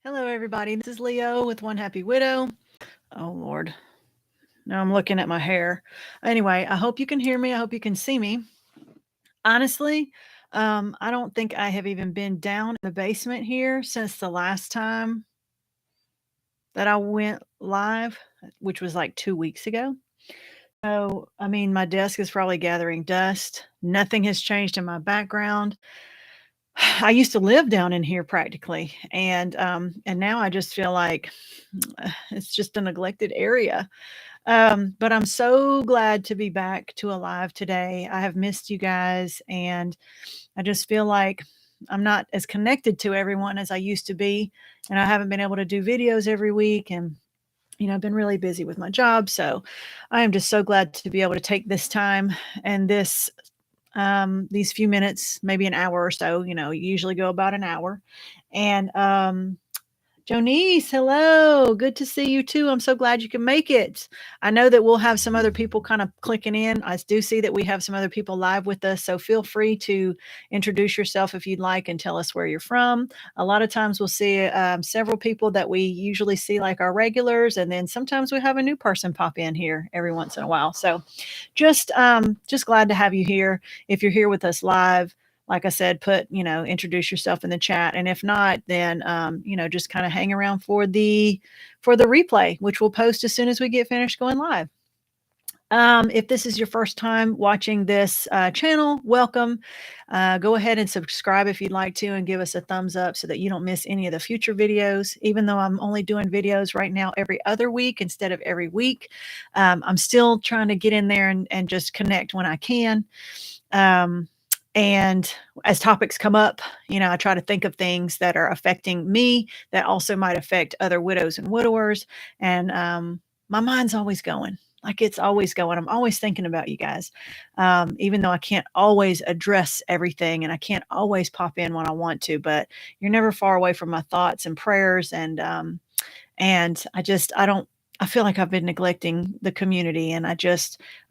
Hello, everybody. This is Leo with One Happy Widow. Oh, Lord. Now I'm looking at my hair. Anyway, I hope you can hear me. I hope you can see me. Honestly, I don't think I have even been down in the basement here since the last time that I went live, which was like 2 weeks ago. So, I mean, my desk is probably gathering dust. Nothing has changed in my background. I used to live down in here practically, and now I just feel like it's just a neglected area. But I'm so glad to be back to alive today. I have missed you guys, and I just feel like I'm not as connected to everyone as I used to be, and I haven't been able to do videos every week, and I've been really busy with my job. So I am just so glad to be able to take this time and these few minutes, maybe an hour or so. You usually go about an hour, and Jonice, hello. Good to see you too. I'm so glad you can make it. I know that we'll have some other people kind of clicking in. I do see that we have some other people live with us. So feel free to introduce yourself if you'd like and tell us where you're from. A lot of times we'll see several people that we usually see like our regulars. And then sometimes we have a new person pop in here every once in a while. So just glad to have you here. If you're here with us live, like I said, introduce yourself in the chat. And if not, then, just kind of hang around for the replay, which we'll post as soon as we get finished going live. If this is your first time watching this channel, welcome. Go ahead and subscribe if you'd like to, and give us a thumbs up so that you don't miss any of the future videos. Even though I'm only doing videos right now every other week instead of every week, I'm still trying to get in there and just connect when I can. And as topics come up, I try to think of things that are affecting me that also might affect other widows and widowers. And my mind's always going. Like it's always going. I'm always thinking about you guys, even though I can't always address everything and I can't always pop in when I want to. But you're never far away from my thoughts and prayers. And I feel like I've been neglecting the community, and I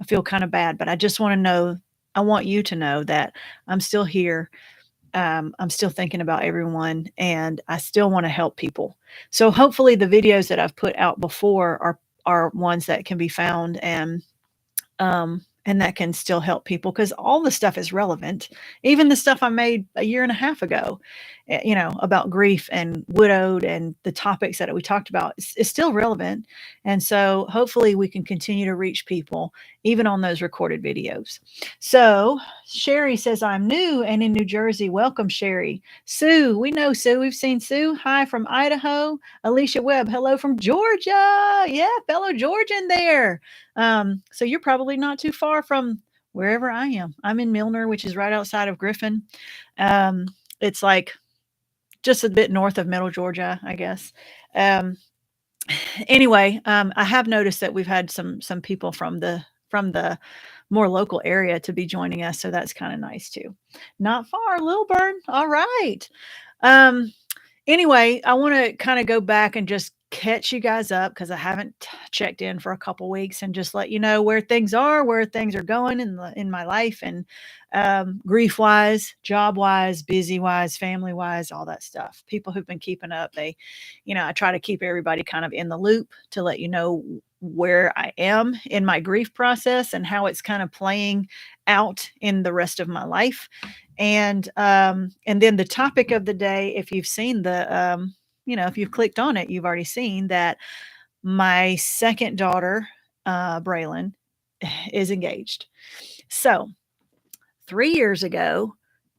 feel kind of bad. But I want you to know that I'm still here. I'm still thinking about everyone, and I still want to help people. So hopefully the videos that I've put out before are ones that can be found, and that can still help people, because all the stuff is relevant. Even the stuff I made a year and a half ago, about grief and widowed and the topics that we talked about is still relevant. And so hopefully we can continue to reach people even on those recorded videos. So Sherry says, I'm new and in New Jersey. Welcome, Sherry. Sue, we know Sue. We've seen Sue. Hi from Idaho. Alicia Webb, hello from Georgia. Yeah, fellow Georgian there. So you're probably not too far from wherever I am. I'm in Milner, which is right outside of Griffin. It's like just a bit north of Middle Georgia, I guess. Um, anyway, I have noticed that we've had some people from the more local area to be joining us, so that's kind of nice too. Not far, Lilburn. All right. Anyway, I want to kind of go back and just catch you guys up, because I haven't checked in for a couple weeks, and just let you know where things are going in my life, and grief wise, job wise, busy wise, family wise, all that stuff. People who've been keeping up, I try to keep everybody kind of in the loop to let you know where I am in my grief process and how it's kind of playing out in the rest of my life. And then the topic of the day, if you've seen if you've clicked on it, you've already seen that my second daughter, Braylon, is engaged. So 3 years ago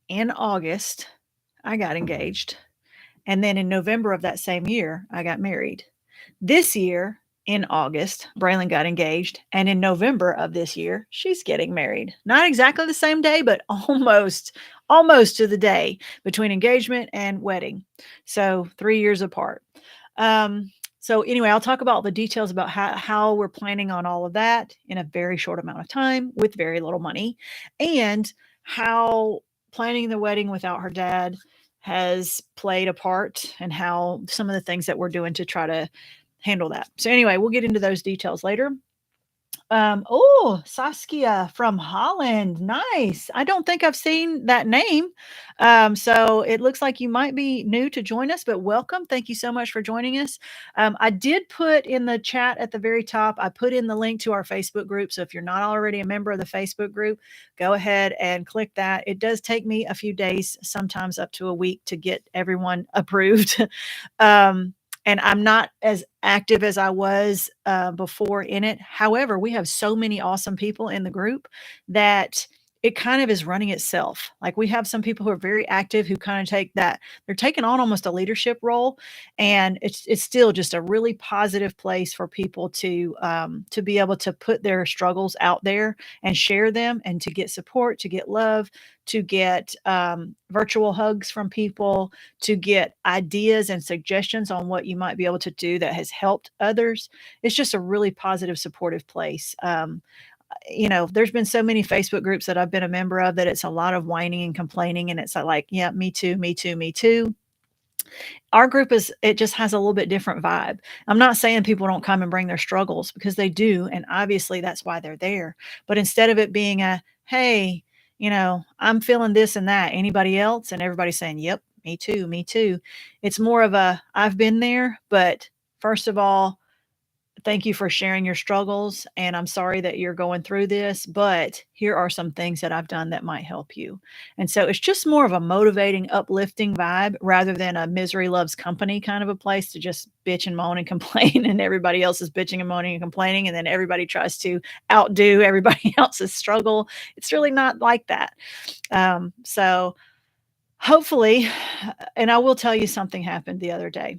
in August, I got engaged. And then in November of that same year, I got married. This year, in August, Braylon got engaged. And in November of this year, she's getting married. Not exactly the same day, but almost to the day between engagement and wedding. So 3 years apart. So anyway, I'll talk about the details about how we're planning on all of that in a very short amount of time with very little money, and how planning the wedding without her dad has played a part, and how some of the things that we're doing to try to handle that. So anyway, we'll get into those details later. Oh, Saskia from Holland. Nice. I don't think I've seen that name. So it looks like you might be new to join us, but welcome. Thank you so much for joining us. I did put in the chat at the very top, I put in the link to our Facebook group. So if you're not already a member of the Facebook group, go ahead and click that. It does take me a few days, sometimes up to a week, to get everyone approved. um, and I'm not as active as I was before in it. However, we have so many awesome people in the group that it kind of is running itself. Like, we have some people who are very active who kind of take that, they're taking on almost a leadership role, and it's still just a really positive place for people to be able to put their struggles out there and share them, and to get support, to get love, to get virtual hugs from people, to get ideas and suggestions on what you might be able to do that has helped others. It's just a really positive, supportive place. There's been so many Facebook groups that I've been a member of that it's a lot of whining and complaining, and it's like, yeah, me too, me too, me too. Our group it just has a little bit different vibe. I'm not saying people don't come and bring their struggles, because they do, and obviously that's why they're there. But instead of it being a, hey, I'm feeling this and that, anybody else? And everybody's saying, yep, me too, me too. It's more of a, I've been there, but first of all, thank you for sharing your struggles, and I'm sorry that you're going through this, but here are some things that I've done that might help you. And so it's just more of a motivating, uplifting vibe, rather than a misery loves company kind of a place to just bitch and moan and complain, and everybody else is bitching and moaning and complaining, and then everybody tries to outdo everybody else's struggle. It's really not like that. So hopefully, and I will tell you, something happened the other day.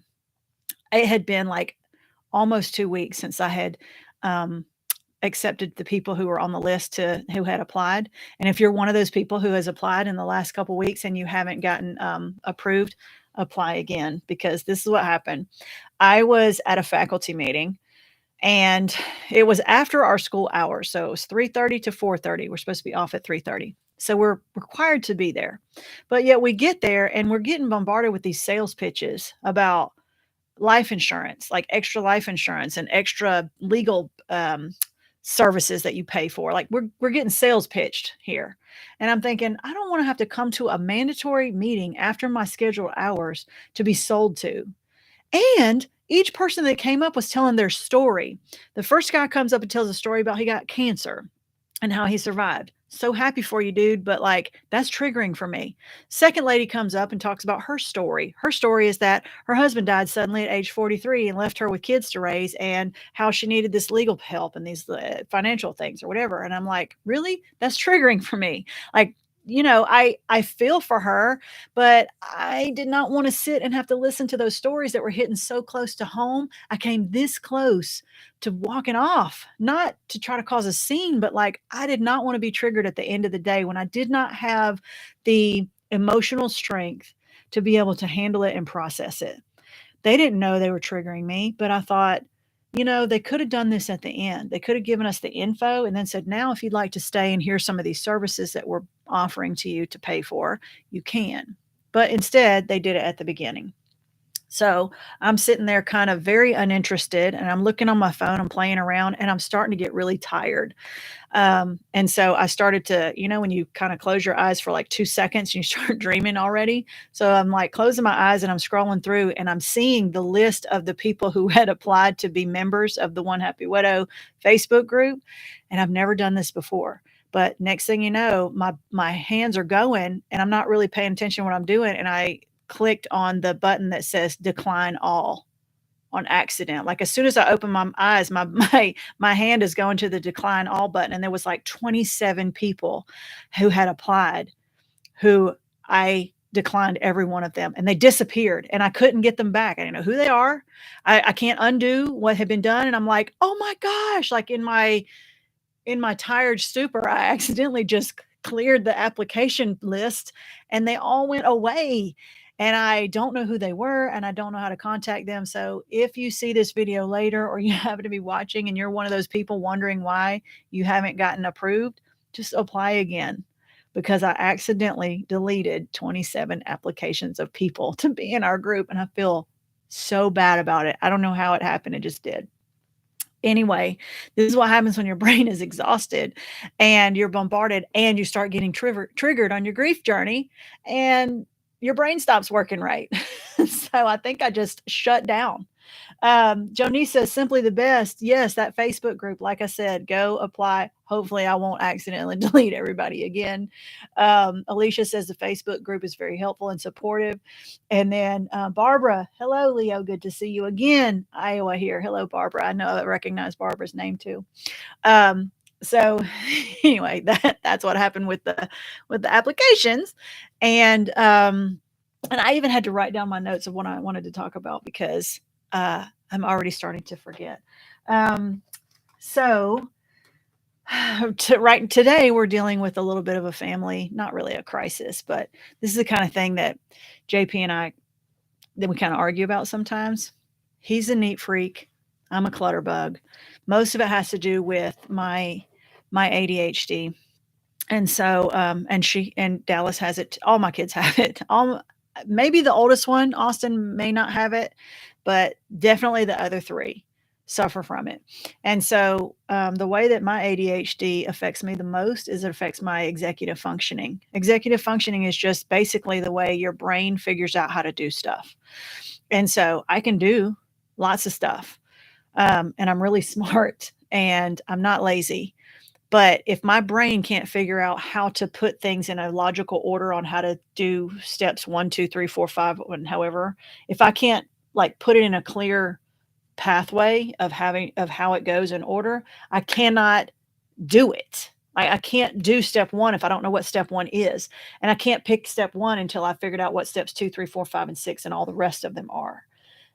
It had been like almost 2 weeks since I had, um, accepted the people who were on the list to who had applied. And if you're one of those people who has applied in the last couple weeks and you haven't gotten, approved, apply again, because this is what happened. I was at a faculty meeting, and it was after our school hours, so it was 3:30 to 4:30. We're supposed to be off at 3:30. So we're required to be there. But yet we get there and we're getting bombarded with these sales pitches about life insurance, like extra life insurance and extra legal services that you pay for. Like, we're getting sales pitched here. And I'm thinking, I don't want to have to come to a mandatory meeting after my scheduled hours to be sold to. And each person that came up was telling their story. The first guy comes up and tells a story about he got cancer and how he survived. So happy for you, dude, but like, that's triggering for me. Second lady comes up and talks about her story. Her story is that her husband died suddenly at age 43 and left her with kids to raise, and how she needed this legal help and these financial things or whatever. And I'm like, really? That's triggering for me. Like, I feel for her, but I did not want to sit and have to listen to those stories that were hitting so close to home. I came this close to walking off, not to try to cause a scene, but like, I did not want to be triggered at the end of the day when I did not have the emotional strength to be able to handle it and process it. They didn't know they were triggering me, but I thought, they could have done this at the end. They could have given us the info and then said, now, if you'd like to stay and hear some of these services that we're offering to you to pay for, you can. But instead, they did it at the beginning. So I'm sitting there kind of very uninterested, and I'm looking on my phone, I'm playing around, and I'm starting to get really tired. And so I started to, when you kind of close your eyes for like 2 seconds, you start dreaming already. So I'm like closing my eyes and I'm scrolling through, and I'm seeing the list of the people who had applied to be members of the One Happy Widow Facebook group. And I've never done this before. But next thing you know, my hands are going, and I'm not really paying attention to what I'm doing. And I clicked on the button that says decline all on accident. Like, as soon as I open my eyes, my hand is going to the decline all button, and there was like 27 people who had applied, who I declined every one of them, and they disappeared, and I couldn't get them back. I didn't know who they are. I can't undo what had been done. And I'm like, oh my gosh, like, in my tired stupor, I accidentally just cleared the application list, and they all went away. And I don't know who they were, and I don't know how to contact them. So if you see this video later, or you happen to be watching and you're one of those people wondering why you haven't gotten approved, just apply again, because I accidentally deleted 27 applications of people to be in our group. And I feel so bad about it. I don't know how it happened. It just did. Anyway, this is what happens when your brain is exhausted and you're bombarded and you start getting triggered on your grief journey and your brain stops working right. So I think I just shut down. Jonice says, simply the best. Yes, that Facebook group, like I said, go apply. Hopefully, I won't accidentally delete everybody again. Alicia says the Facebook group is very helpful and supportive. And then Barbara, hello, Leo. Good to see you again. Iowa here. Hello, Barbara. I know I recognize Barbara's name too. So anyway, that's what happened with the applications. And I even had to write down my notes of what I wanted to talk about because I'm already starting to forget. So right today we're dealing with a little bit of a family, not really a crisis, but this is the kind of thing that JP and I that we kind of argue about sometimes. He's a neat freak. I'm a clutter bug. Most of it has to do with my ADHD. And so and Dallas has it. All my kids have it. All maybe the oldest one, Austin, may not have it, but definitely the other three suffer from it. And so the way that my ADHD affects me the most is it affects my executive functioning. Executive functioning is just basically the way your brain figures out how to do stuff. And so I can do lots of stuff. And I'm really smart and I'm not lazy. But if my brain can't figure out how to put things in a logical order on how to do steps 1, 2, 3, 4, 5, and however, if I can't like put it in a clear pathway of how it goes in order, I cannot do it. I can't do step 1 if I don't know what step 1 is. And I can't pick step 1 until I figured out what steps 2, 3, 4, 5, and 6 and all the rest of them are.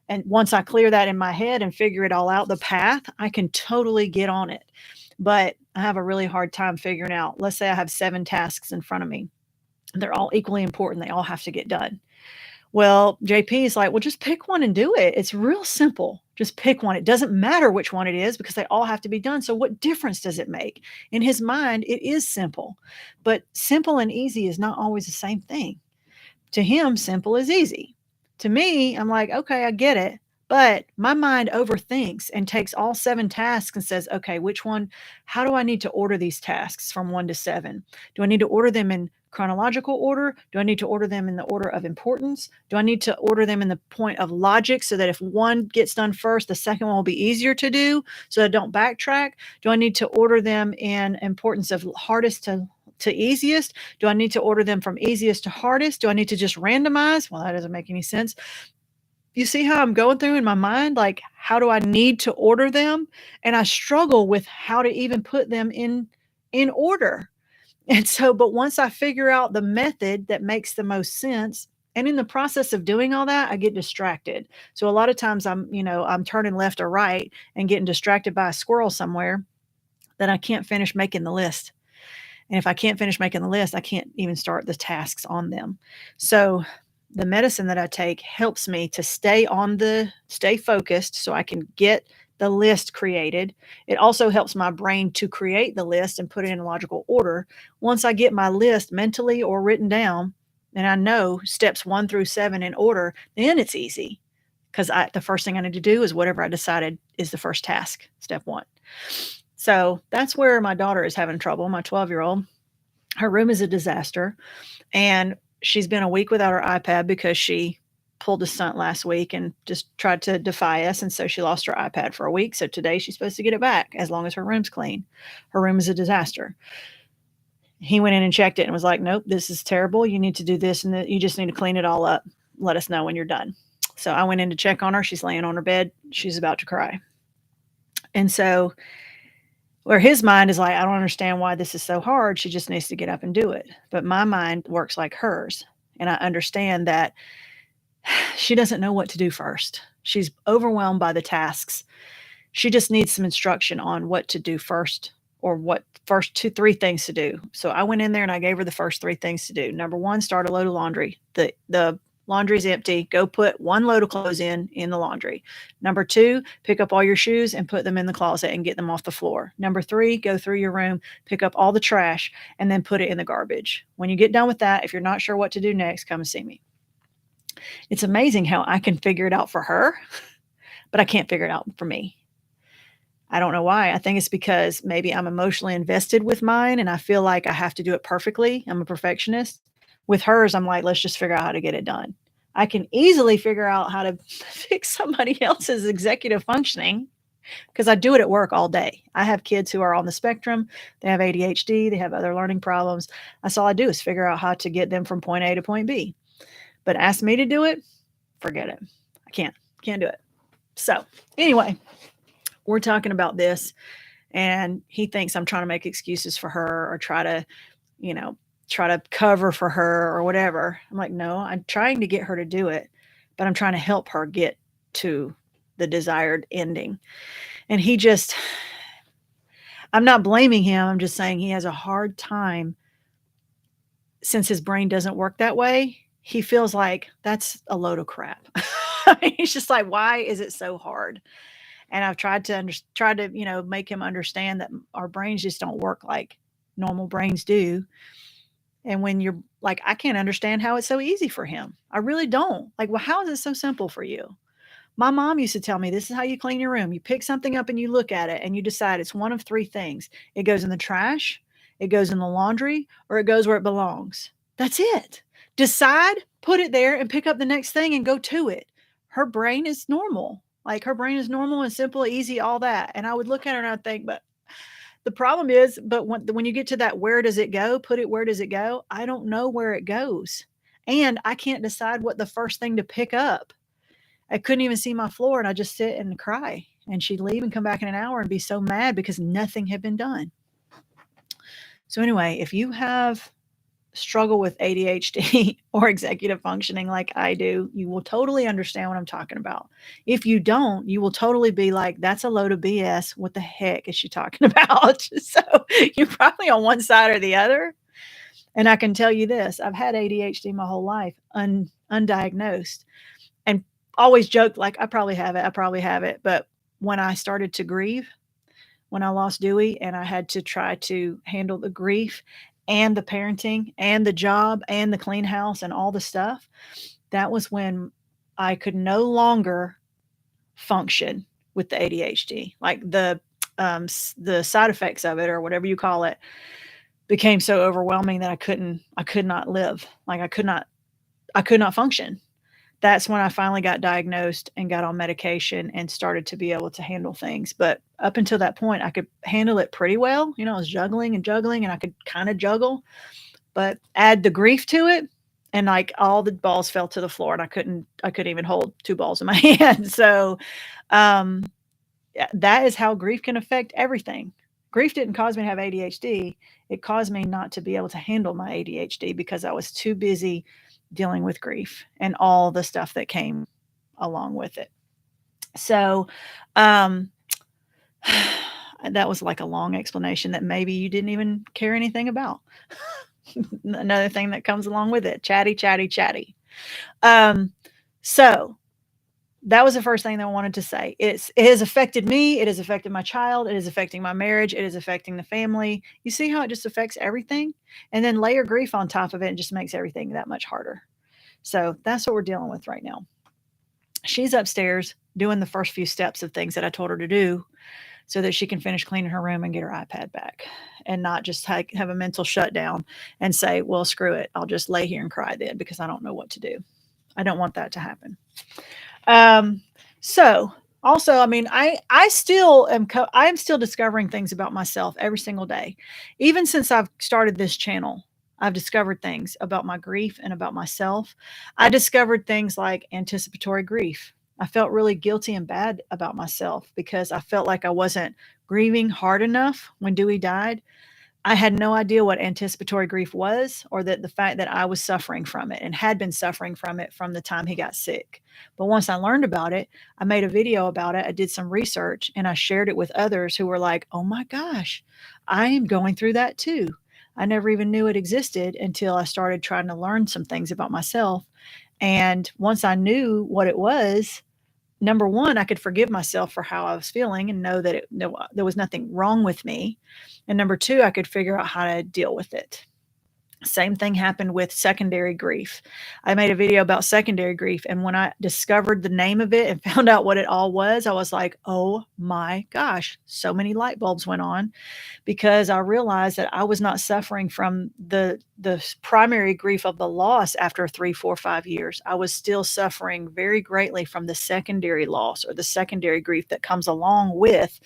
And once I clear that in my head and figure it all out, the path, I can totally get on it. But I have a really hard time figuring out, let's say I have 7 tasks in front of me. They're all equally important. They all have to get done. Well, JP is like, well, just pick one and do it. It's real simple. Just pick one. It doesn't matter which one it is because they all have to be done. So what difference does it make? In his mind, it is simple. But simple and easy is not always the same thing. To him, simple is easy. To me, I'm like, okay, I get it. But my mind overthinks and takes all 7 tasks and says, okay, which one? How do I need to order these tasks from 1 to 7? Do I need to order them in chronological order? Do I need to order them in the order of importance? Do I need to order them in the point of logic so that if one gets done first, the second one will be easier to do so I don't backtrack? Do I need to order them in importance of hardest to easiest? Do I need to order them from easiest to hardest? Do I need to just randomize? Well, that doesn't make any sense. You see how I'm going through in my mind? Like, how do I need to order them? And I struggle with how to even put them in order. And so, but once I figure out the method that makes the most sense, and in the process of doing all that, I get distracted. So a lot of times I'm turning left or right and getting distracted by a squirrel somewhere that I can't finish making the list. And if I can't finish making the list, I can't even start the tasks on them. So the medicine that I take helps me to stay focused so I can get the list created. It also helps my brain to create the list and put it in a logical order. Once I get my list mentally or written down, and I know steps 1 through 7 in order, then it's easy because the first thing I need to do is whatever I decided is the first task, step 1. So that's where my daughter is having trouble, my 12-year-old. Her room is a disaster. And she's been a week without her iPad because she pulled a stunt last week and just tried to defy us. And so she lost her iPad for a week. So today she's supposed to get it back as long as her room's clean. Her room is a disaster. He went in and checked it and was like, nope, this is terrible. You need to do this and you just need to clean it all up. Let us know when you're done. So I went in to check on her. She's laying on her bed. She's about to cry. And so where his mind is like, I don't understand why this is so hard. She just needs to get up and do it. But my mind works like hers. And I understand that she doesn't know what to do first. She's overwhelmed by the tasks. She just needs some instruction on what to do first or what first 2, 3 things to do. So I went in there and I gave her the first 3 things to do. Number 1, start a load of laundry. The laundry's empty. Go put 1 load of clothes in the laundry. Number 2, pick up all your shoes and put them in the closet and get them off the floor. Number 3, go through your room, pick up all the trash, and then put it in the garbage. When you get done with that, if you're not sure what to do next, come and see me. It's amazing how I can figure it out for her, but I can't figure it out for me. I don't know why. I think it's because maybe I'm emotionally invested with mine and I feel like I have to do it perfectly. I'm a perfectionist. With hers, I'm like, let's just figure out how to get it done. I can easily figure out how to fix somebody else's executive functioning because I do it at work all day. I have kids who are on the spectrum. They have ADHD, they have other learning problems. That's all I do is figure out how to get them from point A to point B. But ask me to do it, forget it. I can't do it. So, anyway, we're talking about this, and he thinks I'm trying to make excuses for her or you know, try to cover for her or whatever. I'm like, no, I'm trying to get her to do it, but I'm trying to help her get to the desired ending. And I'm not blaming him. I'm just saying he has a hard time since his brain doesn't work that way. He feels like that's a load of crap. He's just like, why is it so hard? And I've tried to, make him understand that our brains just don't work like normal brains do. And when you're like, I can't understand how it's so easy for him. I really don't. Like, well, how is it so simple for you? My mom used to tell me, this is how you clean your room. You pick something up and you look at it and you decide it's one of three things. It goes in the trash, it goes in the laundry, or it goes where it belongs. That's it. Decide, put it there, and pick up the next thing and go to it. Her brain is normal. Like, her brain is normal and simple, easy, all that. And I would look at her and I'd think, but the problem is, but when you get to that, where does it go? Put it, where does it go? I don't know where it goes. And I can't decide what the first thing to pick up. I couldn't even see my floor, and I just sit and cry. And she'd leave and come back in an hour and be so mad because nothing had been done. So anyway, if you have struggle with ADHD or executive functioning like I do, you will totally understand what I'm talking about. If you don't, you will totally be like, that's a load of BS. What the heck is she talking about? So you're probably on one side or the other. And I can tell you this, I've had ADHD my whole life, undiagnosed, and always joked like, I probably have it. But when I started to grieve, when I lost Dewey and I had to try to handle the grief and the parenting and the job and the clean house and all the stuff, that was when I could no longer function with the ADHD. Like the side effects of it, or whatever you call it, became so overwhelming that I could not live. Like I could not function. That's when I finally got diagnosed and got on medication and started to be able to handle things. But up until that point, I could handle it pretty well. I was juggling and I could kind of juggle, but add the grief to it, and like all the balls fell to the floor and I couldn't even hold two balls in my hand. So, that is how grief can affect everything. Grief didn't cause me to have ADHD. It caused me not to be able to handle my ADHD because I was too busy dealing with grief and all the stuff that came along with it. So, that was like a long explanation that maybe you didn't even care anything about. Another thing that comes along with it, chatty, chatty, chatty. So that was the first thing that I wanted to say. It has affected me. It has affected my child. It is affecting my marriage. It is affecting the family. You see how it just affects everything? And then layer grief on top of it and just makes everything that much harder. So that's what we're dealing with right now. She's upstairs doing the first few steps of things that I told her to do so that she can finish cleaning her room and get her iPad back and not just have a mental shutdown and say, well, screw it. I'll just lay here and cry then because I don't know what to do. I don't want that to happen. So also, I mean, I'm still discovering things about myself every single day. Even since I've started this channel, I've discovered things about my grief and about myself. I discovered things like anticipatory grief. I felt really guilty and bad about myself because I felt like I wasn't grieving hard enough when Dewey died. I had no idea what anticipatory grief was, or that the fact that I was suffering from it and had been suffering from it from the time he got sick. But once I learned about it, I made a video about it. I did some research and I shared it with others who were like, oh my gosh, I am going through that too. I never even knew it existed until I started trying to learn some things about myself. And once I knew what it was, number one, I could forgive myself for how I was feeling and know that there was nothing wrong with me. And number two, I could figure out how to deal with it. Same thing happened with secondary grief. I made a video about secondary grief, and when I discovered the name of it and found out what it all was, I was like, "Oh my gosh." So many light bulbs went on because I realized that I was not suffering from the primary grief of the loss after 3, 4, 5 years. I was still suffering very greatly from the secondary loss or the secondary grief that comes along with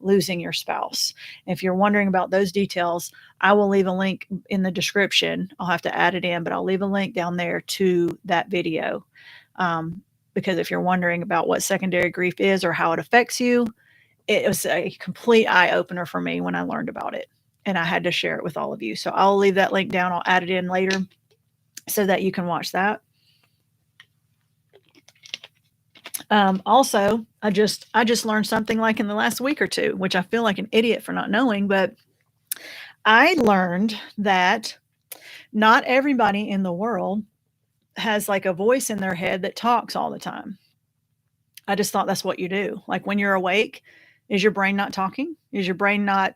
losing your spouse. If you're wondering about those details, I will leave a link in the description. I'll have to add it in, but I'll leave a link down there to that video. Because if you're wondering about what secondary grief is or how it affects you, it was a complete eye opener for me when I learned about it. And I had to share it with all of you. So I'll leave that link down. I'll add it in later so that you can watch that. Also, I just learned something like in the last week or two, which I feel like an idiot for not knowing, but I learned that not everybody in the world has like a voice in their head that talks all the time. I just thought that's what you do. Like when you're awake, is your brain not talking? Is your brain not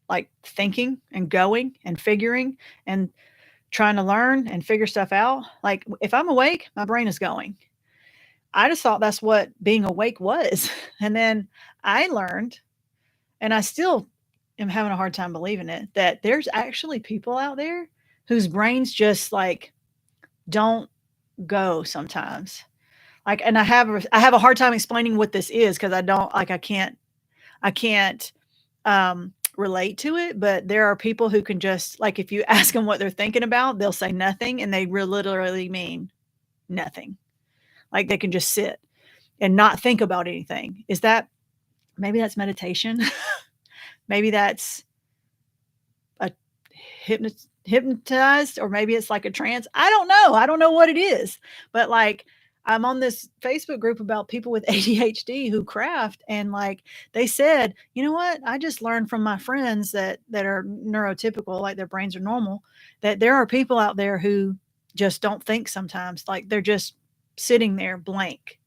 like thinking and going and figuring and trying to learn and figure stuff out? Like if I'm awake, my brain is going. I just thought that's what being awake was. And then I learned, and I still am having a hard time believing it, that there's actually people out there whose brains just like don't go sometimes. Like, and I have a hard time explaining what this is because I don't like I can't relate to it. But there are people who can just like if you ask them what they're thinking about, they'll say nothing, and they literally mean nothing. Like they can just sit and not think about anything. Is that maybe that's meditation? Maybe that's a hypnotized, or maybe it's like a trance. I don't know. I don't know what it is. But like I'm on this Facebook group about people with ADHD who craft, and like they said, you know what? I just learned from my friends that are neurotypical, like their brains are normal, that there are people out there who just don't think sometimes. Like they're just sitting there blank.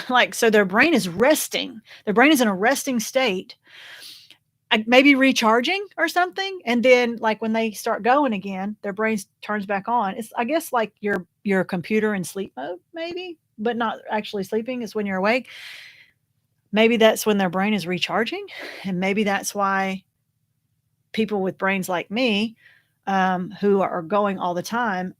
Like so their brain is resting. Their brain is in a resting state, maybe recharging or something, and then like when they start going again, their brain turns back on. It's I guess like your computer in sleep mode, maybe, but not actually sleeping. It's when you're awake. Maybe that's when their brain is recharging, and maybe that's why people with brains like me, who are going all the time,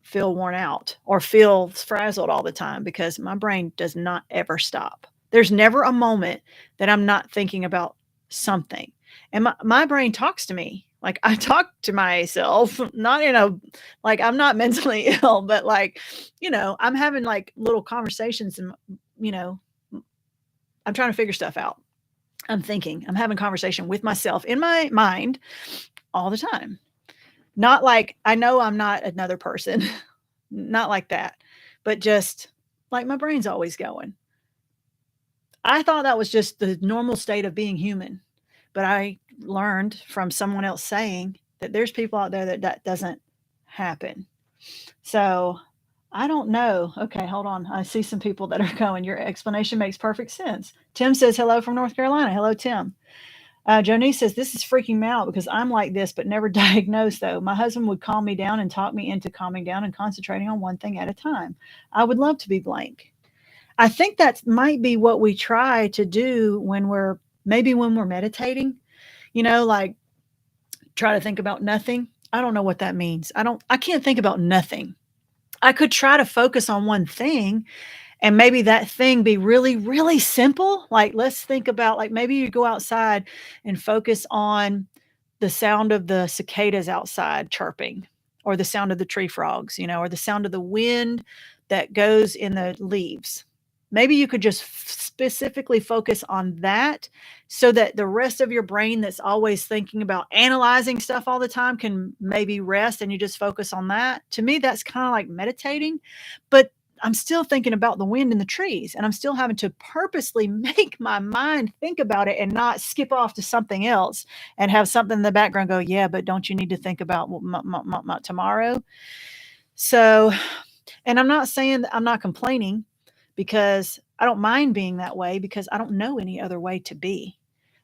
feel worn out or feel frazzled all the time because my brain does not ever stop. There's never a moment that I'm not thinking about something. And my brain talks to me. Like I talk to myself, not in a like I'm not mentally ill, but like, I'm having like little conversations and you know, I'm trying to figure stuff out. I'm thinking, I'm having conversation with myself in my mind all the time. Not like I know I'm not another person, not like that, but just like my brain's always going. I thought that was just the normal state of being human, but I learned from someone else saying that there's people out there that doesn't happen. So I don't know. Okay, hold on. I see some people that are going. Your explanation makes perfect sense. Tim says hello from North Carolina. Hello, Tim. Jonice says, this is freaking me out because I'm like this, but never diagnosed though. My husband would calm me down and talk me into calming down and concentrating on one thing at a time. I would love to be blank. I think that might be what we try to do when we're meditating, like try to think about nothing. I don't know what that means. I can't think about nothing. I could try to focus on one thing and maybe that thing be really, really simple. Like, let's think about like maybe you go outside and focus on the sound of the cicadas outside chirping, or the sound of the tree frogs, or the sound of the wind that goes in the leaves. Maybe you could just specifically focus on that so that the rest of your brain that's always thinking about analyzing stuff all the time can maybe rest and you just focus on that. To me, that's kind of like meditating, but I'm still thinking about the wind in the trees, and I'm still having to purposely make my mind think about it and not skip off to something else and have something in the background go, yeah, but don't you need to think about tomorrow? So, and I'm not saying that I'm not complaining, because I don't mind being that way because I don't know any other way to be.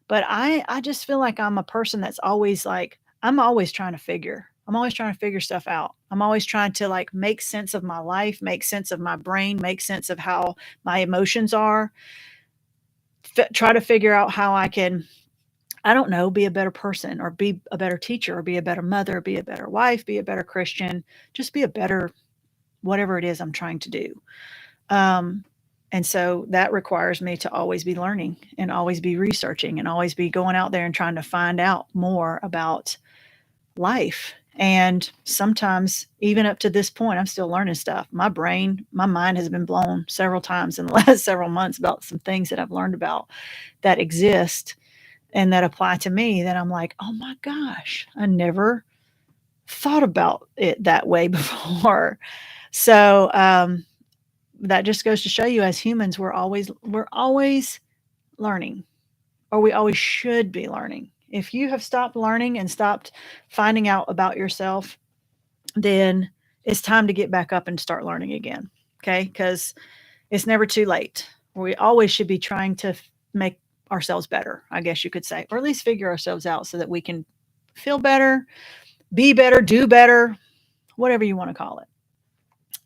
But I just feel like I'm a person that's always like, I'm always trying to figure. I'm always trying to figure stuff out. I'm always trying to like make sense of my life, make sense of my brain, make sense of how my emotions are, try to figure out how I can, I don't know, be a better person or be a better teacher or be a better mother, be a better wife, be a better Christian, just be a better whatever it is I'm trying to do. Um, and so that requires me to always be learning and always be researching and always be going out there and trying to find out more about life. And sometimes, even up to this point, I'm still learning stuff. My brain, my mind has been blown several times in the last several months about some things that I've learned about that exist and that apply to me that I'm like, oh my gosh, I never thought about it that way before. So that just goes to show you, as humans, we're always learning, or we always should be learning. If you have stopped learning and stopped finding out about yourself, then it's time to get back up and start learning again. Okay, because it's never too late. We always should be trying to make ourselves better, I guess you could say, or at least figure ourselves out so that we can feel better, be better, do better, whatever you want to call it.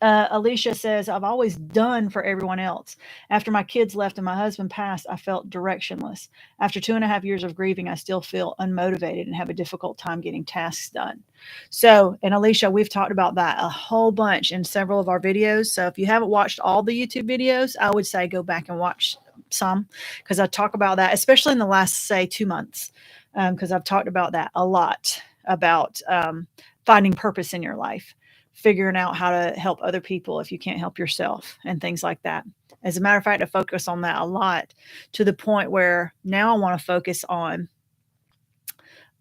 Alicia says, I've always done for everyone else. After my kids left and my husband passed, I felt directionless. After 2.5 years of grieving, I still feel unmotivated and have a difficult time getting tasks done. So, and Alicia, we've talked about that a whole bunch in several of our videos. So if you haven't watched all the YouTube videos, I would say go back and watch some, because I talk about that, especially in the last, say, 2 months, because I've talked about that a lot, about finding purpose in your life, figuring out how to help other people if you can't help yourself, and things like that. As a matter of fact, I focus on that a lot, to the point where now I want to focus on,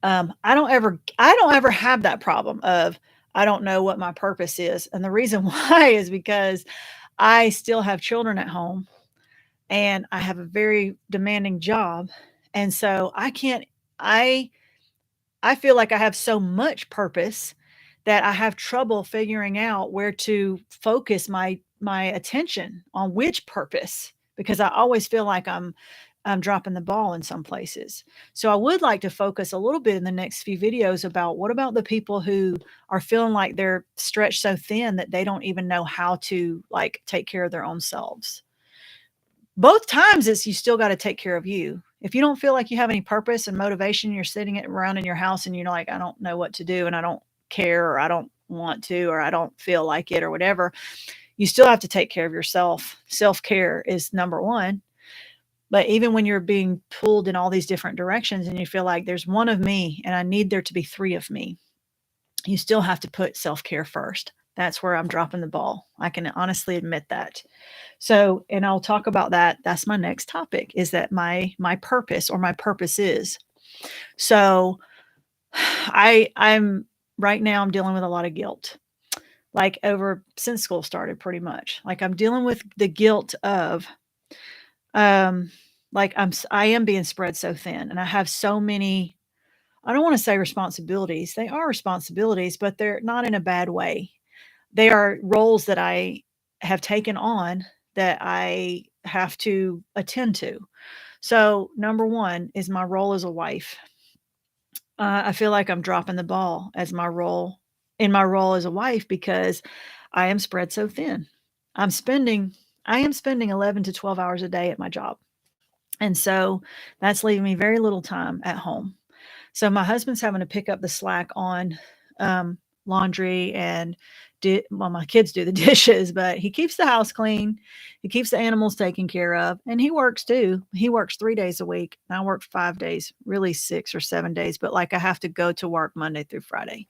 I don't ever have that problem of I don't know what my purpose is. And the reason why is because I still have children at home and I have a very demanding job. And so I I feel like I have so much purpose that I have trouble figuring out where to focus my attention on which purpose, because I always feel like I'm dropping the ball in some places. So I would like to focus a little bit in the next few videos about what about the people who are feeling like they're stretched so thin that they don't even know how to like take care of their own selves. Both times it's you still got to take care of you. If you don't feel like you have any purpose and motivation, you're sitting around in your house and you're like, I don't know what to do and I don't care, or I don't want to, or I don't feel like it, or whatever. You still have to take care of yourself. Self-care is number one. But even when you're being pulled in all these different directions and you feel like there's one of me and I need there to be three of me, you still have to put self-care first. That's where I'm dropping the ball. I can honestly admit that. So, and I'll talk about that. That's my next topic, is that my purpose, or my purpose is. So I'm right now I'm dealing with a lot of guilt. Like over since school started, pretty much. Like I'm dealing with the guilt of um like I am being spread so thin and I have so many, I don't want to say responsibilities. They are responsibilities, but they're not in a bad way. They are roles that I have taken on that I have to attend to. So, number one is my role as a wife. I feel like I'm dropping the ball as my role as a wife, because I am spread so thin. I'm spending I am spending 11 to 12 hours a day at my job. And so that's leaving me very little time at home. So my husband's having to pick up the slack on laundry and well, my kids do the dishes, but he keeps the house clean. He keeps the animals taken care of, and he works too. He works 3 days a week. And I work 5 days, really 6 or 7 days, but like I have to go to work Monday through Friday.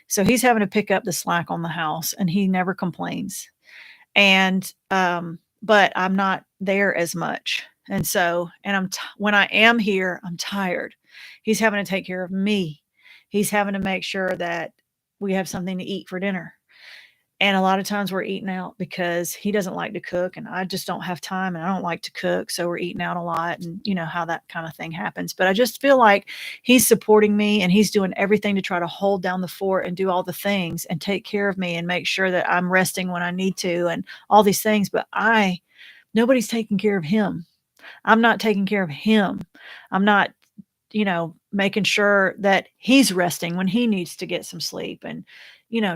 So he's having to pick up the slack on the house, and he never complains. And but I'm not there as much. And so, and when I am here, I'm tired. He's having to take care of me. He's having to make sure that we have something to eat for dinner. And a lot of times we're eating out because he doesn't like to cook and I just don't have time and I don't like to cook. So we're eating out a lot, and you know how that kind of thing happens. But I just feel like he's supporting me and he's doing everything to try to hold down the fort and do all the things and take care of me and make sure that I'm resting when I need to and all these things. But nobody's taking care of him. I'm not taking care of him. I'm not, making sure that he's resting when he needs to get some sleep. And,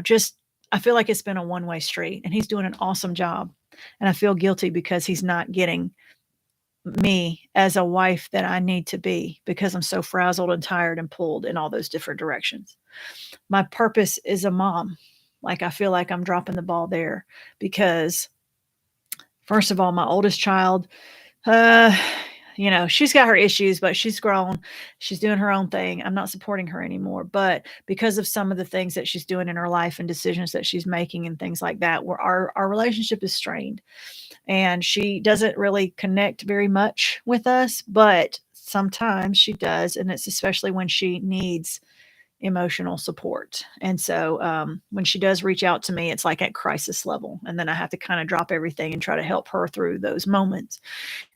just I feel like it's been a one-way street, and he's doing an awesome job. And I feel guilty because he's not getting me as a wife that I need to be, because I'm so frazzled and tired and pulled in all those different directions. My purpose is a mom. Like, I feel like I'm dropping the ball there because, first of all, my oldest child, uh, she's got her issues, but she's grown. She's doing her own thing. I'm not supporting her anymore. But because of some of the things that she's doing in her life and decisions that she's making and things like that, where our relationship is strained, and she doesn't really connect very much with us, but sometimes she does. And it's especially when she needs emotional support. And so when she does reach out to me, it's like at crisis level. And then I have to kind of drop everything and try to help her through those moments.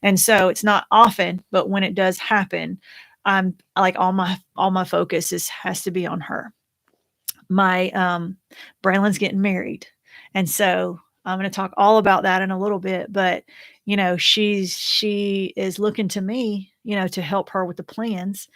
And so it's not often, but when it does happen, I'm like, all my focus has to be on her. My Braylon's getting married. And so I'm going to talk all about that in a little bit, but she is looking to me, to help her with the plans.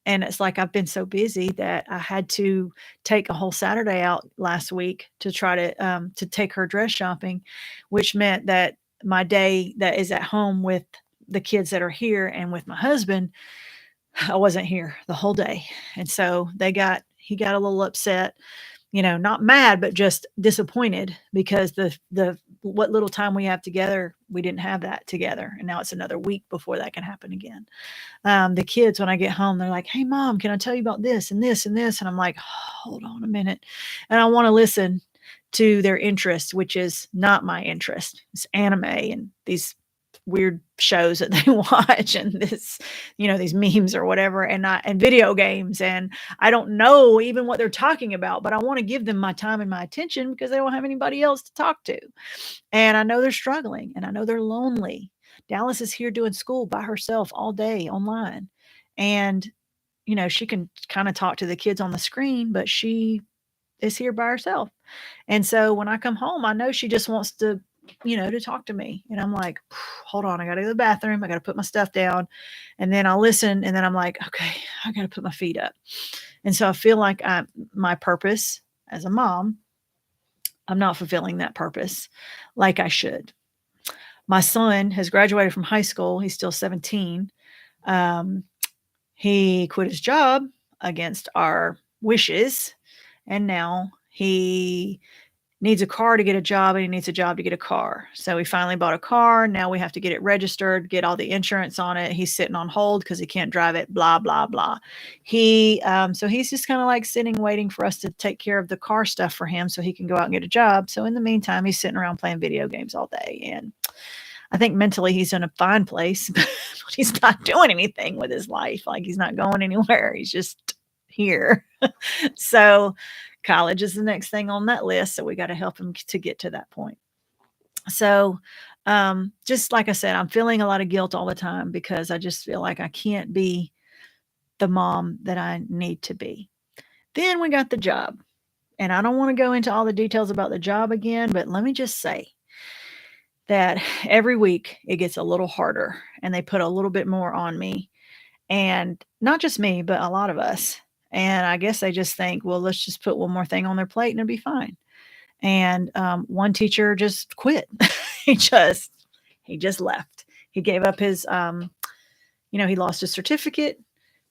And it's like I've been so busy that I had to take a whole Saturday out last week to try to take her dress shopping, which meant that my day that is at home with the kids that are here and with my husband, I wasn't here the whole day. And so he got a little upset, not mad, but just disappointed, because the what little time we have together, we didn't have that together. And now it's another week before that can happen again. The kids, when I get home, they're like, "Hey mom, can I tell you about this and this and this?" And I'm like, hold on a minute. And I want to listen to their interest, which is not my interest. It's anime and these weird shows that they watch, and these memes or whatever, and video games. And I don't know even what they're talking about, but I want to give them my time and my attention because they don't have anybody else to talk to. And I know they're struggling, and I know they're lonely. Dallas is here doing school by herself all day online. And, she can kind of talk to the kids on the screen, but she is here by herself. And so when I come home, I know she just wants to talk to me. And I'm like, hold on, I got to go to the bathroom. I got to put my stuff down. And then I'll listen. And then I'm like, okay, I got to put my feet up. And so I feel like my purpose as a mom, I'm not fulfilling that purpose like I should. My son has graduated from high school. He's still 17. He quit his job against our wishes, and now he needs a car to get a job, and he needs a job to get a car. So he finally bought a car. Now we have to get it registered, get all the insurance on it. He's sitting on hold because he can't drive it, blah, blah, blah. So he's just kind of like sitting, waiting for us to take care of the car stuff for him so he can go out and get a job. So in the meantime, he's sitting around playing video games all day. And I think mentally he's in a fine place, but he's not doing anything with his life. Like, he's not going anywhere. He's just here. So college is the next thing on that list. So we got to help him to get to that point. So just like I said, I'm feeling a lot of guilt all the time because I just feel like I can't be the mom that I need to be. Then we got the job. And I don't want to go into all the details about the job again, but let me just say that every week it gets a little harder, and they put a little bit more on me, and not just me, but a lot of us. And I guess they just think, well, let's just put one more thing on their plate and it'll be fine. And one teacher just quit. he just left. He gave up his, he lost his certificate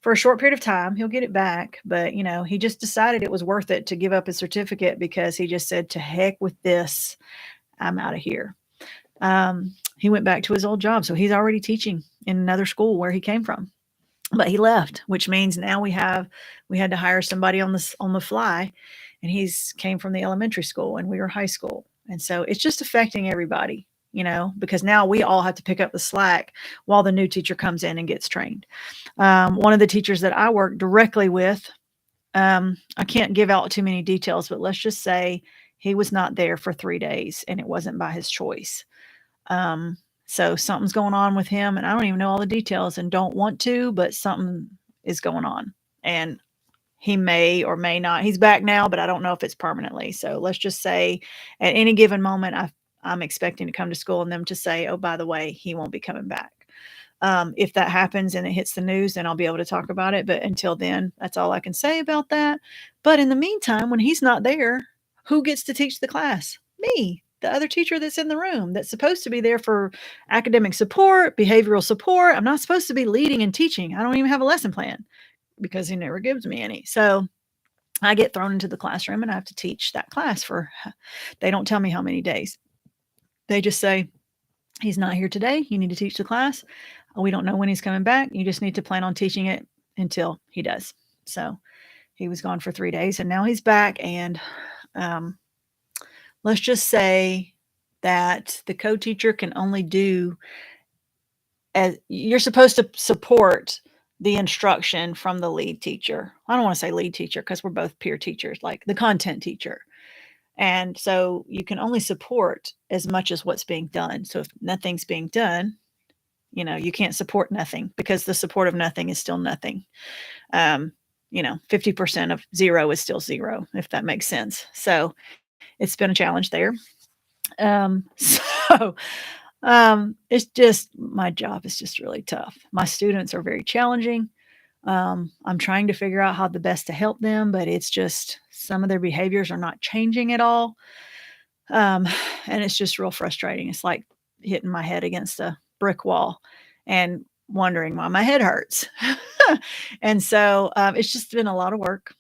for a short period of time. He'll get it back, but he just decided it was worth it to give up his certificate because he just said, to heck with this. I'm out of here. He went back to his old job. So he's already teaching in another school where he came from, but he left, which means now we had to hire somebody on the fly, and he's came from the elementary school and we were high school. And so it's just affecting everybody, because now we all have to pick up the slack while the new teacher comes in and gets trained. One of the teachers that I work directly with, I can't give out too many details, but let's just say he was not there for 3 days, and it wasn't by his choice. So something's going on with him, and I don't even know all the details and don't want to, but something is going on, and he may or may not. He's back now, but I don't know if it's permanently. So let's just say at any given moment, I'm expecting to come to school and them to say, oh, by the way, he won't be coming back. If that happens and it hits the news, then I'll be able to talk about it. But until then, that's all I can say about that. But in the meantime, when he's not there, who gets to teach the class? Me, the other teacher that's in the room that's supposed to be there for academic support, behavioral support. I'm not supposed to be leading and teaching. I don't even have a lesson plan because he never gives me any. So I get thrown into the classroom and I have to teach that class for, they don't tell me how many days. They just say, he's not here today. You need to teach the class. We don't know when he's coming back. You just need to plan on teaching it until he does. So he was gone for 3 days and now he's back. And let's just say that the co-teacher can only do as you're supposed to support the instruction from the lead teacher. I don't want to say lead teacher because we're both peer teachers, like the content teacher. And so you can only support as much as what's being done. So if nothing's being done, you can't support nothing because the support of nothing is still nothing. 50% of 0 is still 0, if that makes sense. So it's been a challenge there. It's just, my job is just really tough. My students are very challenging. I'm trying to figure out how the best to help them, but it's just some of their behaviors are not changing at all. And it's just real frustrating. It's like hitting my head against a brick wall and wondering why my head hurts. And so it's just been a lot of work.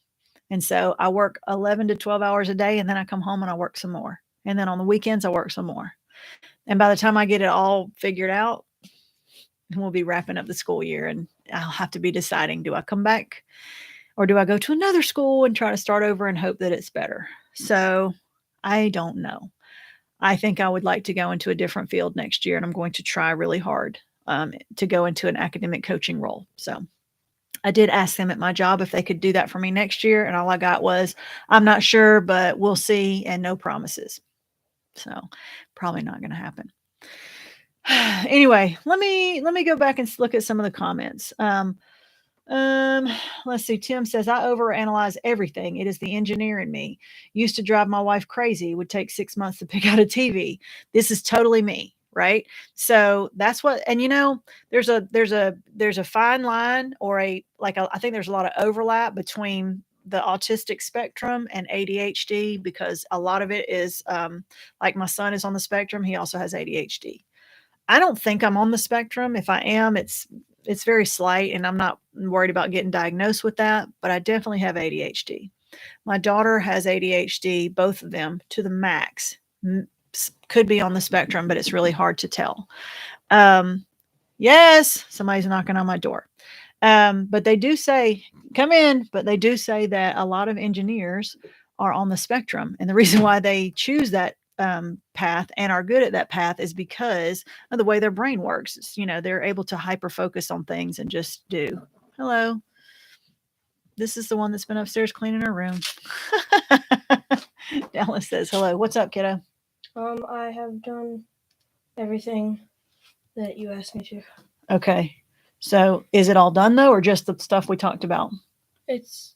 And so I work 11 to 12 hours a day, and then I come home and I work some more. And then on the weekends, I work some more. And by the time I get it all figured out, we'll be wrapping up the school year and I'll have to be deciding, do I come back or do I go to another school and try to start over and hope that it's better? So I don't know. I think I would like to go into a different field next year, and I'm going to try really hard to go into an academic coaching role. So I did ask them at my job if they could do that for me next year. And all I got was, I'm not sure, but we'll see, and no promises. So probably not going to happen. Anyway, let me go back and look at some of the comments. Let's see. Tim says, I overanalyze everything. It is the engineer in me. Used to drive my wife crazy. It would take 6 months to pick out a TV. This is totally me. Right. So that's what, and there's a fine line or I think there's a lot of overlap between the autistic spectrum and ADHD, because a lot of it is like my son is on the spectrum. He also has ADHD. I don't think I'm on the spectrum. If I am, it's very slight, and I'm not worried about getting diagnosed with that, but I definitely have ADHD. My daughter has ADHD, both of them, to the max. Could be on the spectrum, but it's really hard to tell. Yes, somebody's knocking on my door. But they do say, come in, but they do say that a lot of engineers are on the spectrum. And the reason why they choose that path and are good at that path is because of the way their brain works. It's, they're able to hyper focus on things and just do. Hello. This is the one that's been upstairs cleaning her room. Dallas says, hello. What's up, kiddo? I have done everything that you asked me to. Okay. So is it all done though, or just the stuff we talked about? It's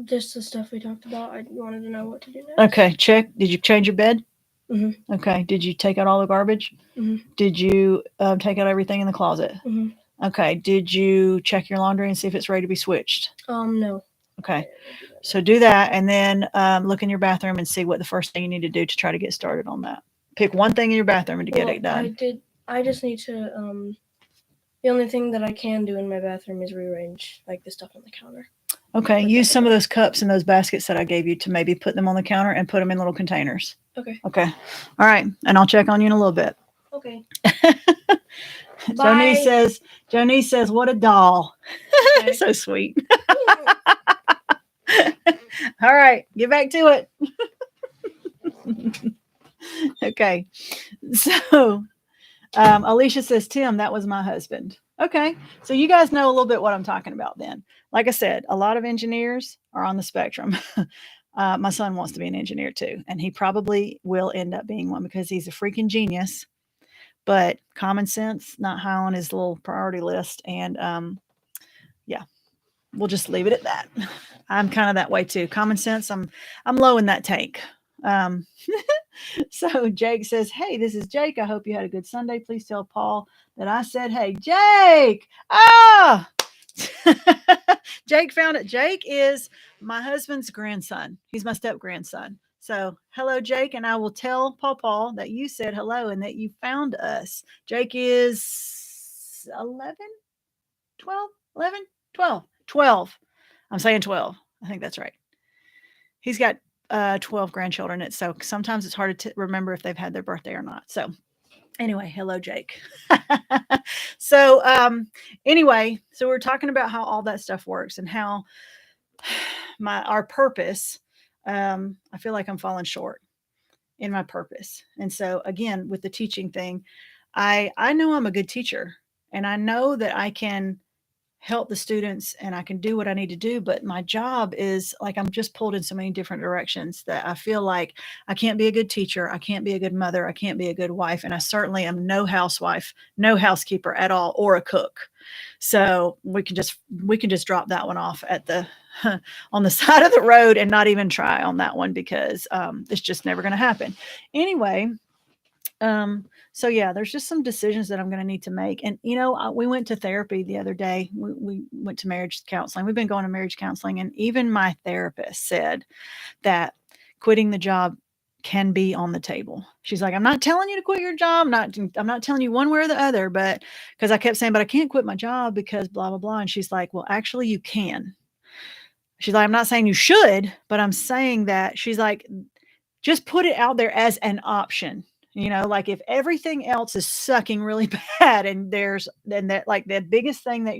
just the stuff we talked about. I wanted to know what to do next. Okay. Check. Did you change your bed? Mm-hmm. Okay. Did you take out all the garbage? Mm-hmm. Did you take out everything in the closet? Mm-hmm. Okay. Did you check your laundry and see if it's ready to be switched? No. Okay. So do that, and then look in your bathroom and see what the first thing you need to do to try to get started on that. Pick one thing in your bathroom to get it done. I just need to, the only thing that I can do in my bathroom is rearrange like the stuff on the counter. Okay. Use some of those cups and those baskets that I gave you to maybe put them on the counter and put them in little containers. Okay. Okay. All right. And I'll check on you in a little bit. Okay. Jonice says, what a doll. Okay. So sweet. All right, get back to it. Okay. So Alicia says, Tim, that was my husband. Okay. So you guys know a little bit what I'm talking about then. Like I said, a lot of engineers are on the spectrum. My son wants to be an engineer too, and he probably will end up being one because he's a freaking genius. But common sense, not high on his little priority list. And yeah, we'll just leave it at that. I'm kind of that way too. Common sense, I'm low in that tank. So Jake says, hey, this is Jake. I hope you had a good Sunday. Please tell Paul that I said, hey, Jake. Ah, Jake found it. Jake is my husband's grandson. He's my step grandson. So hello, Jake. And I will tell Paul that you said hello and that you found us. Jake is 11, 12, 11, 12, 12. I'm saying 12. I think that's right. He's got 12 grandchildren. So sometimes it's hard to remember if they've had their birthday or not. So anyway, hello, Jake. So anyway, so we're talking about how all that stuff works and how our purpose, I feel like I'm falling short in my purpose. And so again, with the teaching thing, I know I'm a good teacher and I know that I can help the students and I can do what I need to do. But my job is like, I'm just pulled in so many different directions that I feel like I can't be a good teacher. I can't be a good mother. I can't be a good wife. And I certainly am no housewife, no housekeeper at all, or a cook. So we can just drop that one off at the, on the side of the road and not even try on that one because it's just never going to happen. Anyway, so yeah, there's just some decisions that I'm going to need to make. And, we went to therapy the other day. We went to marriage counseling. We've been going to marriage counseling. And even my therapist said that quitting the job can be on the table. She's like, I'm not telling you to quit your job. I'm not telling you one way or the other, but because I kept saying, but I can't quit my job because blah, blah, blah. And she's like, well, actually you can. She's like, I'm not saying you should, but I'm saying that she's like, just put it out there as an option. Like if everything else is sucking really bad and that like the biggest thing that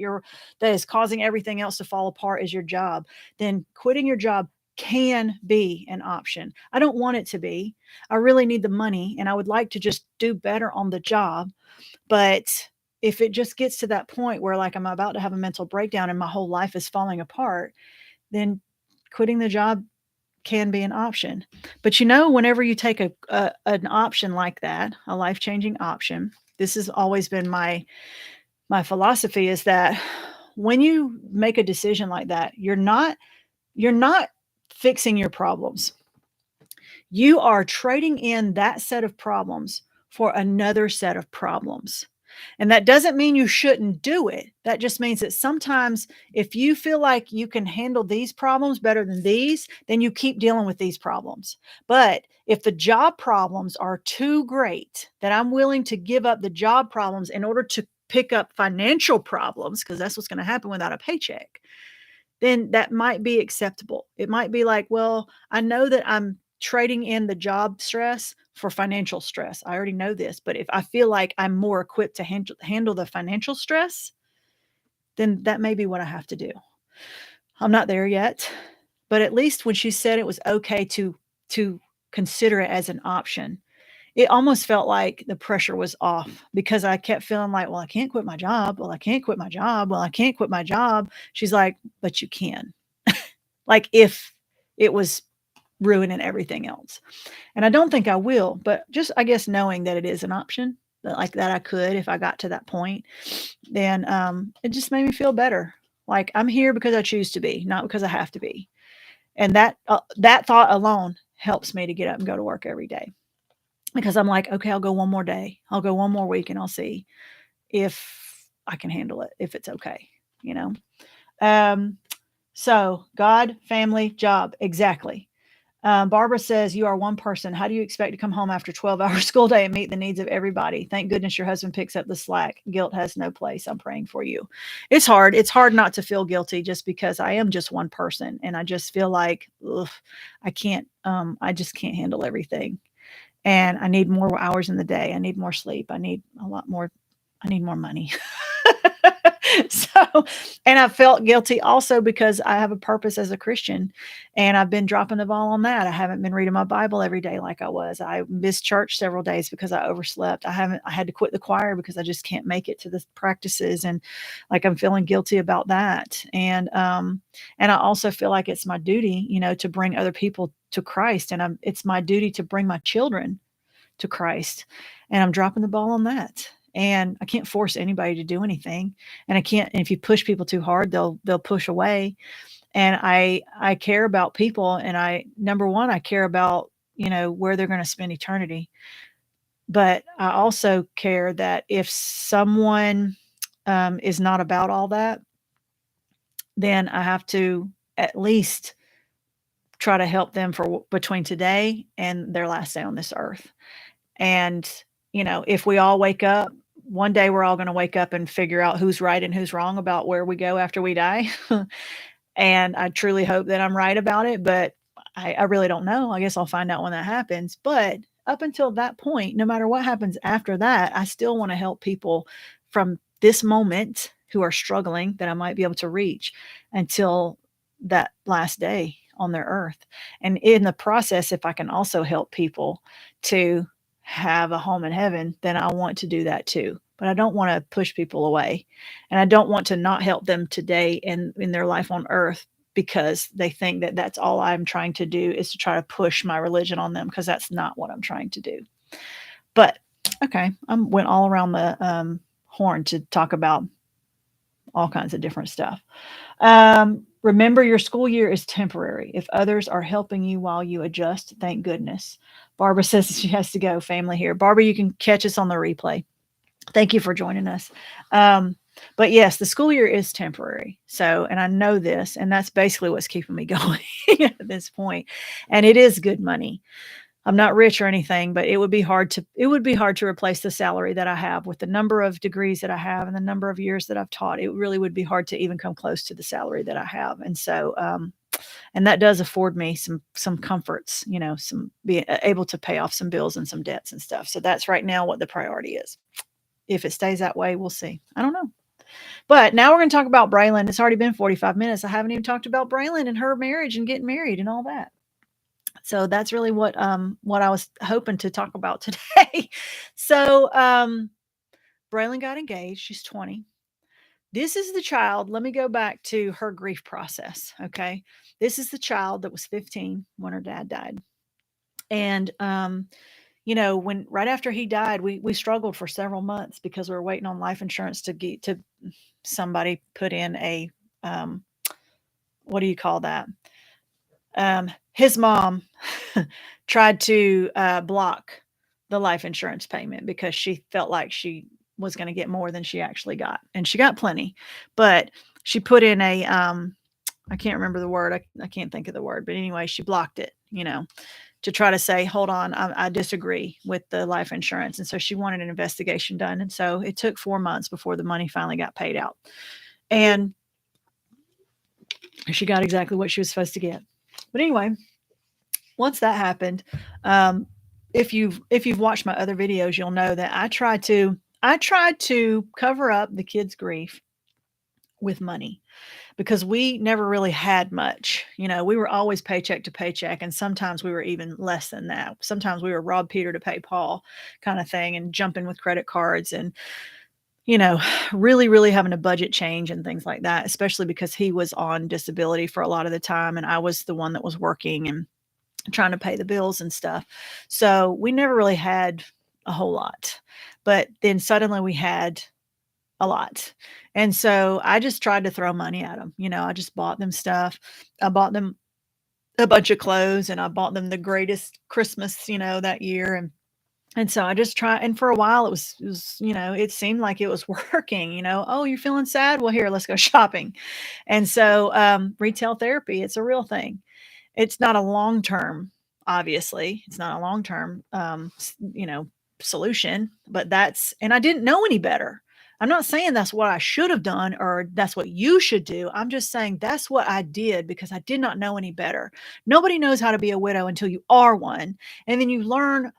is causing everything else to fall apart is your job, then quitting your job can be an option. I don't want it to be. I really need the money and I would like to just do better on the job. But if it just gets to that point where like I'm about to have a mental breakdown and my whole life is falling apart, then quitting the job can be an option. But whenever you take an option like that, a life-changing option, this has always been my philosophy is that when you make a decision like that, you're not fixing your problems. You are trading in that set of problems for another set of problems. And that doesn't mean you shouldn't do it. That just means that sometimes if you feel like you can handle these problems better than these, then you keep dealing with these problems. But if the job problems are too great, that I'm willing to give up the job problems in order to pick up financial problems, because that's what's going to happen without a paycheck, then that might be acceptable. It might be like, well, I know that I'm trading in the job stress for financial stress. I already know this, but if I feel like I'm more equipped to handle the financial stress, then that may be what I have to do. I'm not there yet, but at least when she said it was okay to consider it as an option, it almost felt like the pressure was off because I kept feeling like, well, I can't quit my job. Well, I can't quit my job. Well, I can't quit my job. She's like, but you can. Like if it was ruining everything else. And I don't think I will, but just, I guess, knowing that it is an option that I could, if I got to that point, then it just made me feel better. Like I'm here because I choose to be, not because I have to be. And that thought alone helps me to get up and go to work every day because I'm like, okay, I'll go one more day. I'll go one more week and I'll see if I can handle it, if it's okay, So God, family, job. Exactly. Barbara says, you are one person. How do you expect to come home after 12-hour school day and meet the needs of everybody? Thank goodness your husband picks up the slack. Guilt has no place. I'm praying for you. It's hard. It's hard not to feel guilty just because I am just one person. And I just feel like, I just can't handle everything. And I need more hours in the day. I need more sleep. I need more money. So, and I felt guilty also because I have a purpose as a Christian and I've been dropping the ball on that. I haven't been reading my Bible every day like I was. I missed church several days because I overslept. I had to quit the choir because I just can't make it to the practices. And like, I'm feeling guilty about that. And I also feel like it's my duty, to bring other people to Christ. And it's my duty to bring my children to Christ. And I'm dropping the ball on that. And I can't force anybody to do anything. And and if you push people too hard, they'll push away. And I care about people. And number one, I care about, where they're going to spend eternity. But I also care that if someone is not about all that, then I have to at least try to help them for between today and their last day on this earth. And, if we all wake up, one day we're all going to wake up and figure out who's right and who's wrong about where we go after we die. And I truly hope that I'm right about it, but I really don't know. I guess I'll find out when that happens. But up until that point, no matter what happens after that, I still want to help people from this moment who are struggling that I might be able to reach until that last day on their earth. And in the process, if I can also help people to have a home in heaven, then I want to do that too. But I don't want to push people away. And I don't want to not help them today in their life on earth because they think that that's all I'm trying to do is to try to push my religion on them, because that's not what I'm trying to do. But okay, I went all around the horn to talk about all kinds of different stuff. Remember, your school year is temporary. If others are helping you while you adjust, thank goodness. Barbara says she has to go. Family here. Barbara, you can catch us on the replay. Thank you for joining us. But yes, the school year is temporary. So, and I know this, and that's basically what's keeping me going at this point. And it is good money. I'm not rich or anything, but it would be hard to replace the salary that I have with the number of degrees that I have and the number of years that I've taught. It really would be hard to even come close to the salary that I have. And so, and that does afford me some comforts, some being able to pay off some bills and some debts and stuff. So that's right now what the priority is. If it stays that way, we'll see. I don't know. But now we're going to talk about Braylon. It's already been 45 minutes. I haven't even talked about Braylon and her marriage and getting married and all that. So that's really what I was hoping to talk about today. So Braylon got engaged. She's 20. This is the child. Let me go back to her grief process. Okay. This is the child that was 15 when her dad died. And when right after he died, we struggled for several months because we were waiting on life insurance to get to somebody put in a what do you call that? His mom tried to block the life insurance payment because she felt like she was going to get more than she actually got, and she got plenty, but she put in a I can't remember the word. I can't think of the word, but anyway, she blocked it, to try to say, hold on, I disagree with the life insurance. And so she wanted an investigation done. And so it took 4 months before the money finally got paid out. And she got exactly what she was supposed to get. But anyway, once that happened, if you've watched my other videos, you'll know that I tried to cover up the kids' grief with money, because we never really had much. We were always paycheck to paycheck, and sometimes we were even less than that. Sometimes we were rob Peter to pay Paul kind of thing, and jumping with credit cards and, really, really having a budget change and things like that, especially because he was on disability for a lot of the time, and I was the one that was working and trying to pay the bills and stuff. So we never really had a whole lot, but then suddenly we had a lot. And so I just tried to throw money at them. I just bought them stuff. I bought them a bunch of clothes, and I bought them the greatest Christmas, that year. And so I just tried, and for a while it was, it seemed like it was working, oh, you're feeling sad? Well, here, let's go shopping. And so retail therapy, it's a real thing. It's not a long-term, obviously. It's not a long-term, solution, but and I didn't know any better. I'm not saying that's what I should have done or that's what you should do. I'm just saying that's what I did because I did not know any better. Nobody knows how to be a widow until you are one. And then you learn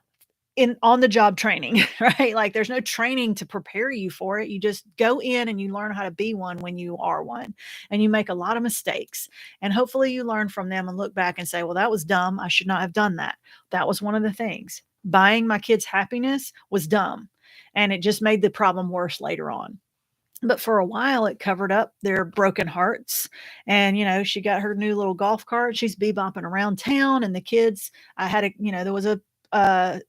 on the job training, right? Like there's no training to prepare you for it. You just go in and you learn how to be one when you are one, and you make a lot of mistakes, and hopefully you learn from them and look back and say, well, that was dumb. I should not have done that. That was one of the things. Buying my kids' happiness was dumb, and it just made the problem worse later on. But for a while, it covered up their broken hearts. And, she got her new little golf cart. She's bebopping around town, and the kids, there was a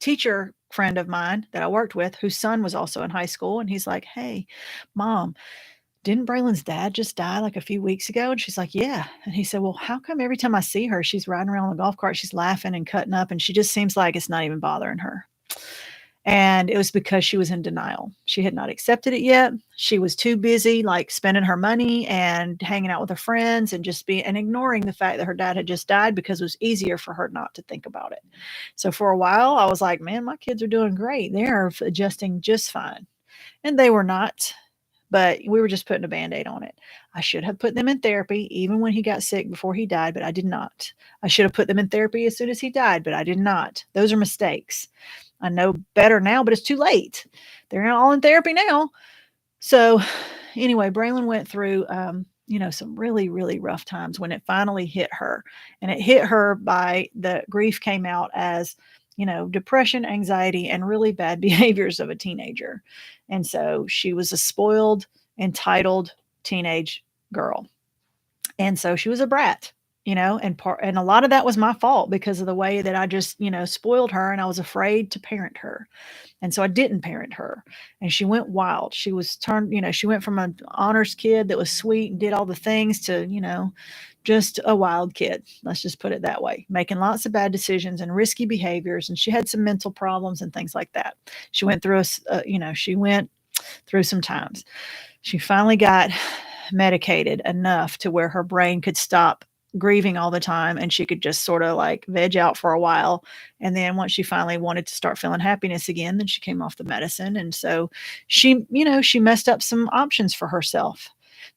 teacher friend of mine that I worked with whose son was also in high school. And he's like, hey, Mom, didn't Braylon's dad just die like a few weeks ago? And she's like, yeah. And he said, well, how come every time I see her, she's riding around on the golf cart, she's laughing and cutting up, and she just seems like it's not even bothering her. And it was because she was in denial. She had not accepted it yet. She was too busy, like spending her money and hanging out with her friends and and ignoring the fact that her dad had just died, because it was easier for her not to think about it. So for a while, I was like, man, my kids are doing great. They're adjusting just fine. And they were not, but we were just putting a Band-Aid on it. I should have put them in therapy even when he got sick before he died, but I did not. I should have put them in therapy as soon as he died, but I did not. Those are mistakes. I know better now, but it's too late. They're all in therapy now. So anyway, Braylon went through, some really, really rough times when it finally hit her. And it hit her by the grief came out as, depression, anxiety, and really bad behaviors of a teenager. And so she was a spoiled, entitled teenage girl. And so she was a brat, and a lot of that was my fault because of the way that I just, spoiled her, and I was afraid to parent her. And so I didn't parent her, and she went wild. She was she went from an honors kid that was sweet and did all the things to, just a wild kid. Let's just put it that way, making lots of bad decisions and risky behaviors. And she had some mental problems and things like that. She went through she went through some times. She finally got medicated enough to where her brain could stop grieving all the time, and she could just sort of like veg out for a while. And then once she finally wanted to start feeling happiness again, then she came off the medicine. And so she messed up some options for herself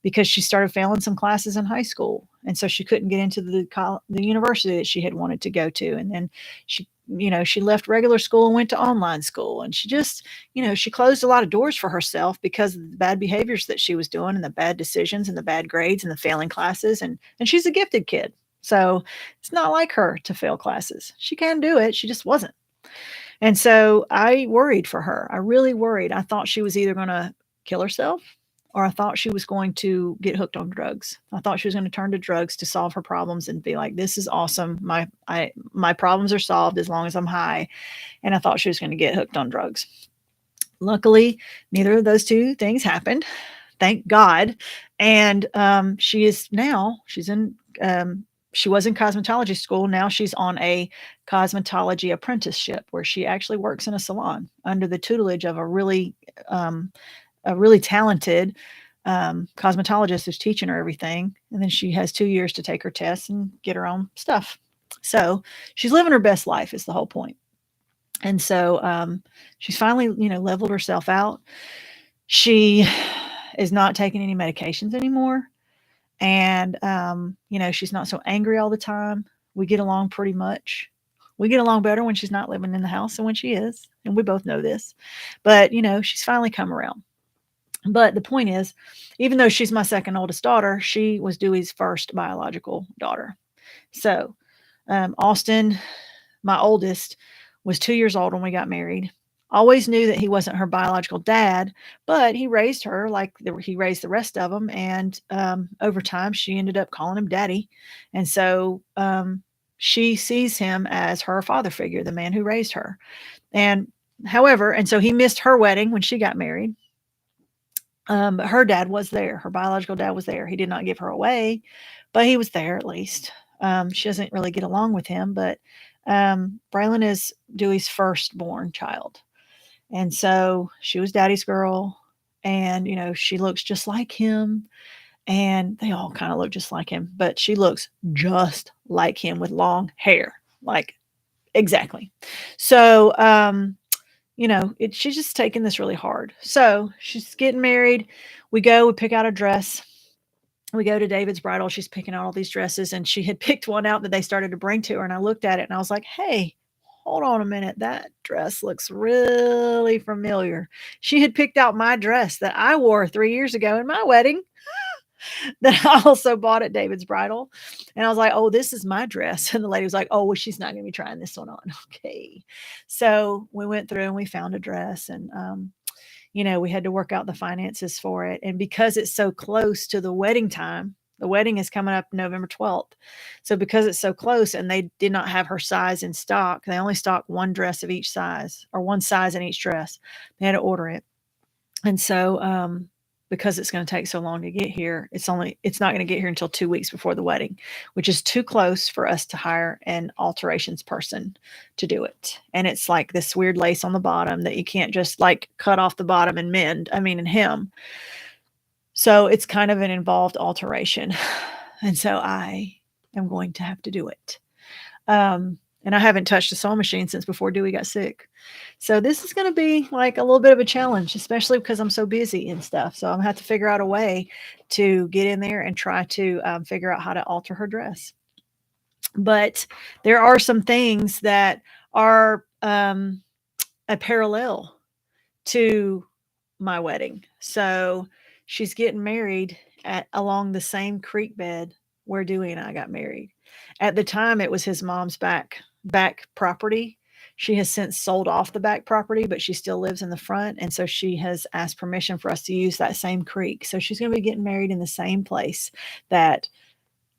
because she started failing some classes in high school. And so she couldn't get into the university that she had wanted to go to. And then she left regular school and went to online school. And she just, she closed a lot of doors for herself because of the bad behaviors that she was doing and the bad decisions and the bad grades and the failing classes. And she's a gifted kid. So it's not like her to fail classes. She can do it. She just wasn't. And so I worried for her. I really worried. I thought she was either going to kill herself, or I thought she was going to get hooked on drugs. I thought she was going to turn to drugs to solve her problems and be like, this is awesome. My problems are solved as long as I'm high. And I thought she was going to get hooked on drugs. Luckily, neither of those two things happened. Thank God. And she was in cosmetology school. Now she's on a cosmetology apprenticeship where she actually works in a salon under the tutelage of a really talented cosmetologist who's teaching her everything. And then she has 2 years to take her tests and get her own stuff. So she's living her best life is the whole point. And so she's finally, leveled herself out. She is not taking any medications anymore. And, she's not so angry all the time. We get along pretty much. We get along better when she's not living in the house than when she is. And we both know this. But, she's finally come around. But the point is, even though she's my second oldest daughter, she was Dewey's first biological daughter. So Austin, my oldest, was 2 years old when we got married. Always knew that he wasn't her biological dad, but he raised her like he raised the rest of them. And over time, she ended up calling him daddy. And so she sees him as her father figure, the man who raised her. And so he missed her wedding when she got married. But her dad was there. Her biological dad was there. He did not give her away, but he was there at least. She doesn't really get along with him, but Braylon is Dewey's firstborn child. And so she was daddy's girl, and, she looks just like him, and they all kind of look just like him, but she looks just like him with long hair, like exactly. So, she's just taking this really hard. So she's getting married. We pick out a dress. We go to David's bridal. She's picking out all these dresses, and she had picked one out that they started to bring to her. And I looked at it and I was like, hey, hold on a minute. That dress looks really familiar. She had picked out my dress that I wore 3 years ago in my wedding that I also bought at David's bridal. And I was like, oh, this is my dress. And the lady was like, oh, well, she's not going to be trying this one on. Okay. So we went through and we found a dress, and, we had to work out the finances for it. And because it's so close to the wedding time, the wedding is coming up November 12th. So because it's so close and they did not have her size in stock, they only stock one dress of each size, or one size in each dress. They had to order it. And so, because it's going to take so long to get here, it's not going to get here until 2 weeks before the wedding, which is too close for us to hire an alterations person to do it. And it's like this weird lace on the bottom that you can't just like cut off the bottom and and hem. So it's kind of an involved alteration. And so I am going to have to do it. And I haven't touched a sewing machine since before Dewey got sick. So this is going to be like a little bit of a challenge, especially because I'm so busy and stuff. So I'm going to have to figure out a way to get in there and try to figure out how to alter her dress. But there are some things that are a parallel to my wedding. So she's getting married along the same creek bed where Dewey and I got married. At the time, it was his mom's back property. She has since sold off the back property, but she still lives in the front. And so she has asked permission for us to use that same creek. So she's going to be getting married in the same place that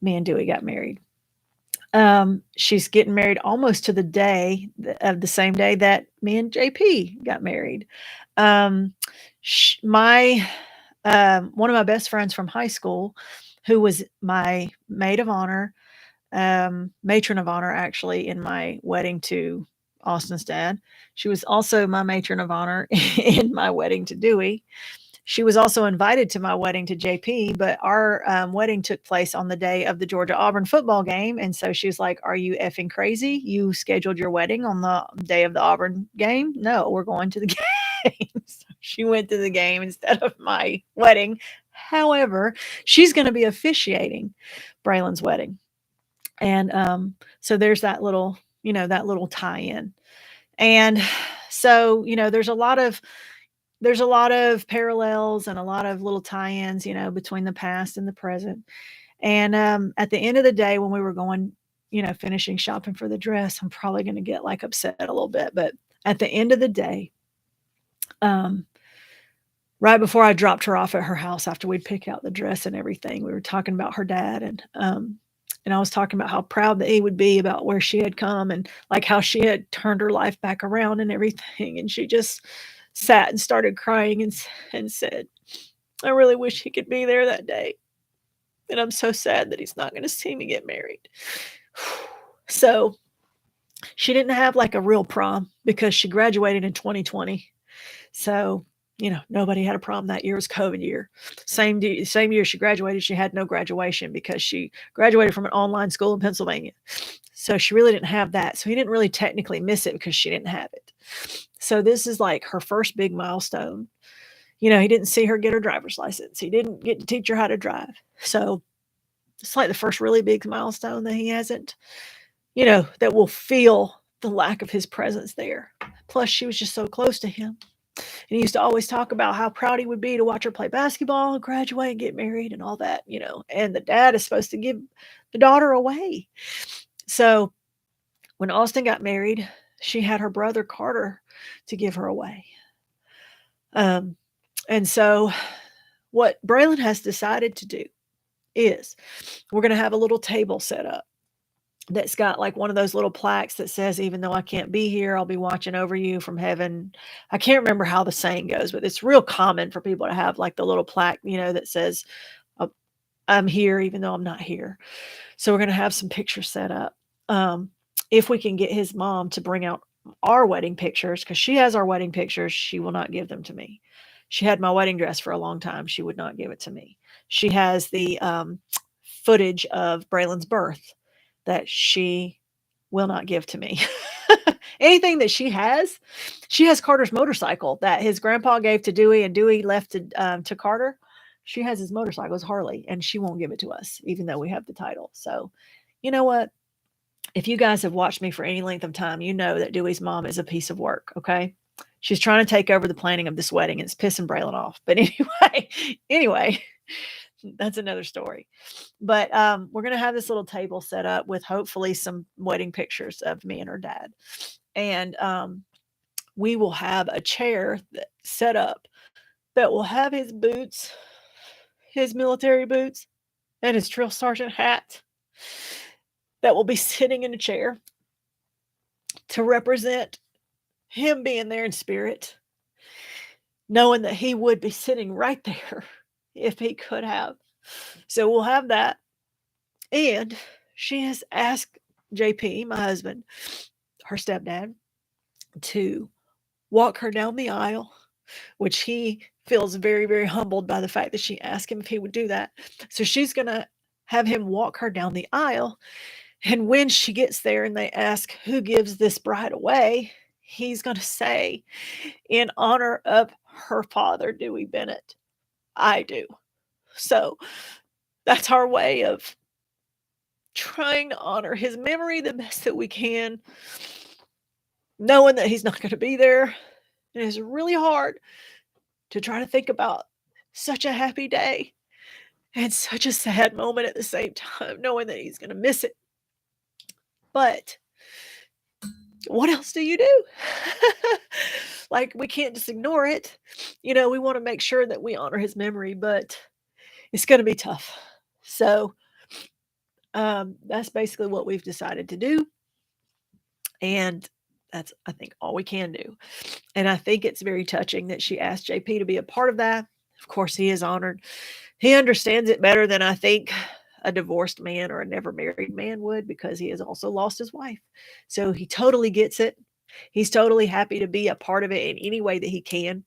me and Dewey got married. She's getting married almost to the day of the same day that me and JP got married. One of my best friends from high school, who was my maid of honor, matron of honor, actually, in my wedding to Austin's dad. She was also my matron of honor in my wedding to Dewey. She was also invited to my wedding to JP, but our wedding took place on the day of the Georgia-Auburn football game. And so she was like, "Are you effing crazy? You scheduled your wedding on the day of the Auburn game? No, we're going to the game." So she went to the game instead of my wedding. However, she's going to be officiating Braylon's wedding. And so there's that little tie-in. And so, there's a lot of parallels and a lot of little tie-ins, between the past and the present. And at the end of the day, when we were going, finishing shopping for the dress, I'm probably going to get like upset a little bit. But at the end of the day, right before I dropped her off at her house after we'd pick out the dress and everything, we were talking about her dad, and I was talking about how proud that he would be about where she had come and like how she had turned her life back around and everything. And she just sat and started crying and said, "I really wish he could be there that day. And I'm so sad that he's not going to see me get married." So she didn't have like a real prom because she graduated in 2020. So, nobody had a prom that year. It was COVID year. Same year she graduated, she had no graduation because she graduated from an online school in Pennsylvania. So she really didn't have that. So he didn't really technically miss it because she didn't have it. So this is like her first big milestone. He didn't see her get her driver's license. He didn't get to teach her how to drive. So it's like the first really big milestone that he hasn't, that will feel the lack of his presence there. Plus, she was just so close to him. And he used to always talk about how proud he would be to watch her play basketball, graduate, and get married and all that, And the dad is supposed to give the daughter away. So when Austin got married, she had her brother Carter to give her away. And so what Braylon has decided to do is we're going to have a little table set up that's got like one of those little plaques that says, "Even though I can't be here, I'll be watching over you from heaven." I can't remember how the saying goes, but it's real common for people to have like the little plaque, that says, "I'm here, even though I'm not here." So we're going to have some pictures set up. If we can get his mom to bring out our wedding pictures, because she has our wedding pictures, she will not give them to me. She had my wedding dress for a long time. She would not give it to me. She has the footage of Braylon's birth that she will not give to me. Anything that she has Carter's motorcycle that his grandpa gave to Dewey and Dewey left to Carter. She has his motorcycle, his Harley, and she won't give it to us, even though we have the title. So, you know what? If you guys have watched me for any length of time, you know that Dewey's mom is a piece of work, okay? She's trying to take over the planning of this wedding, and it's pissing Braylon off. But anyway, that's another story. But we're going to have this little table set up with hopefully some wedding pictures of me and her dad. And we will have a chair set up that will have his boots, his military boots, and his drill sergeant hat that will be sitting in a chair to represent him being there in spirit, knowing that he would be sitting right there if he could have. So we'll have that. And she has asked JP, my husband, her stepdad, to walk her down the aisle, which he feels very, very humbled by the fact that she asked him if he would do that. So she's going to have him walk her down the aisle. And when she gets there and they ask who gives this bride away, he's going to say, in honor of her father, Dewey Bennett, I do. So that's our way of trying to honor his memory the best that we can, knowing that he's not going to be there. It is really hard to try to think about such a happy day and such a sad moment at the same time, knowing that he's going to miss it. But what else do you do? Like, we can't just ignore it. We want to make sure that we honor his memory, but it's going to be tough. So that's basically what we've decided to do. And that's, I think, all we can do. And I think it's very touching that she asked JP to be a part of that. Of course, he is honored. He understands it better than I think a divorced man or a never married man would, because he has also lost his wife. So he totally gets it. He's totally happy to be a part of it in any way that he can.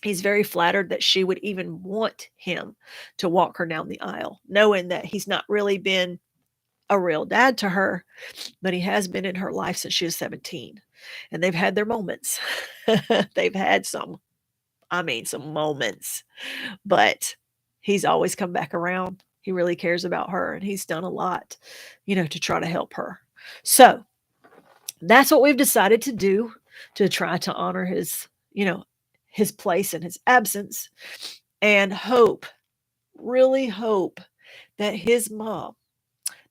He's very flattered that she would even want him to walk her down the aisle, knowing that he's not really been a real dad to her, but he has been in her life since she was 17. And they've had their moments. They've had some moments, but he's always come back around. He really cares about her, and he's done a lot, to try to help her. So that's what we've decided to do, to try to honor his, his place in his absence, and really hope that his mom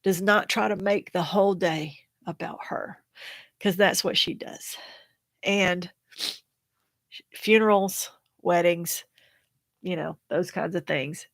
does not try to make the whole day about her, because that's what she does. And funerals, weddings, those kinds of things,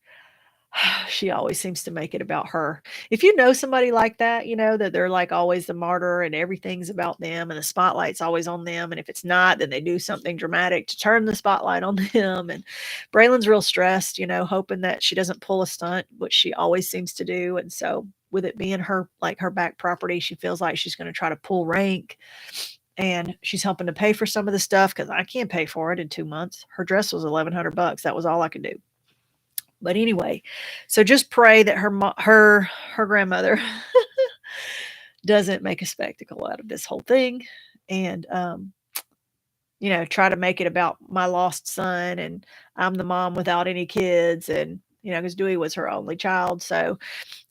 she always seems to make it about her. If you know somebody like that, that they're like always the martyr and everything's about them and the spotlight's always on them. And if it's not, then they do something dramatic to turn the spotlight on them. And Braylon's real stressed, hoping that she doesn't pull a stunt, which she always seems to do. And so with it being her back property, she feels like she's going to try to pull rank. And she's helping to pay for some of the stuff, because I can't pay for it in 2 months. Her dress was $1,100. That was all I could do. But anyway, so just pray that her grandmother doesn't make a spectacle out of this whole thing, and try to make it about my lost son, and I'm the mom without any kids, and because Dewey was her only child. So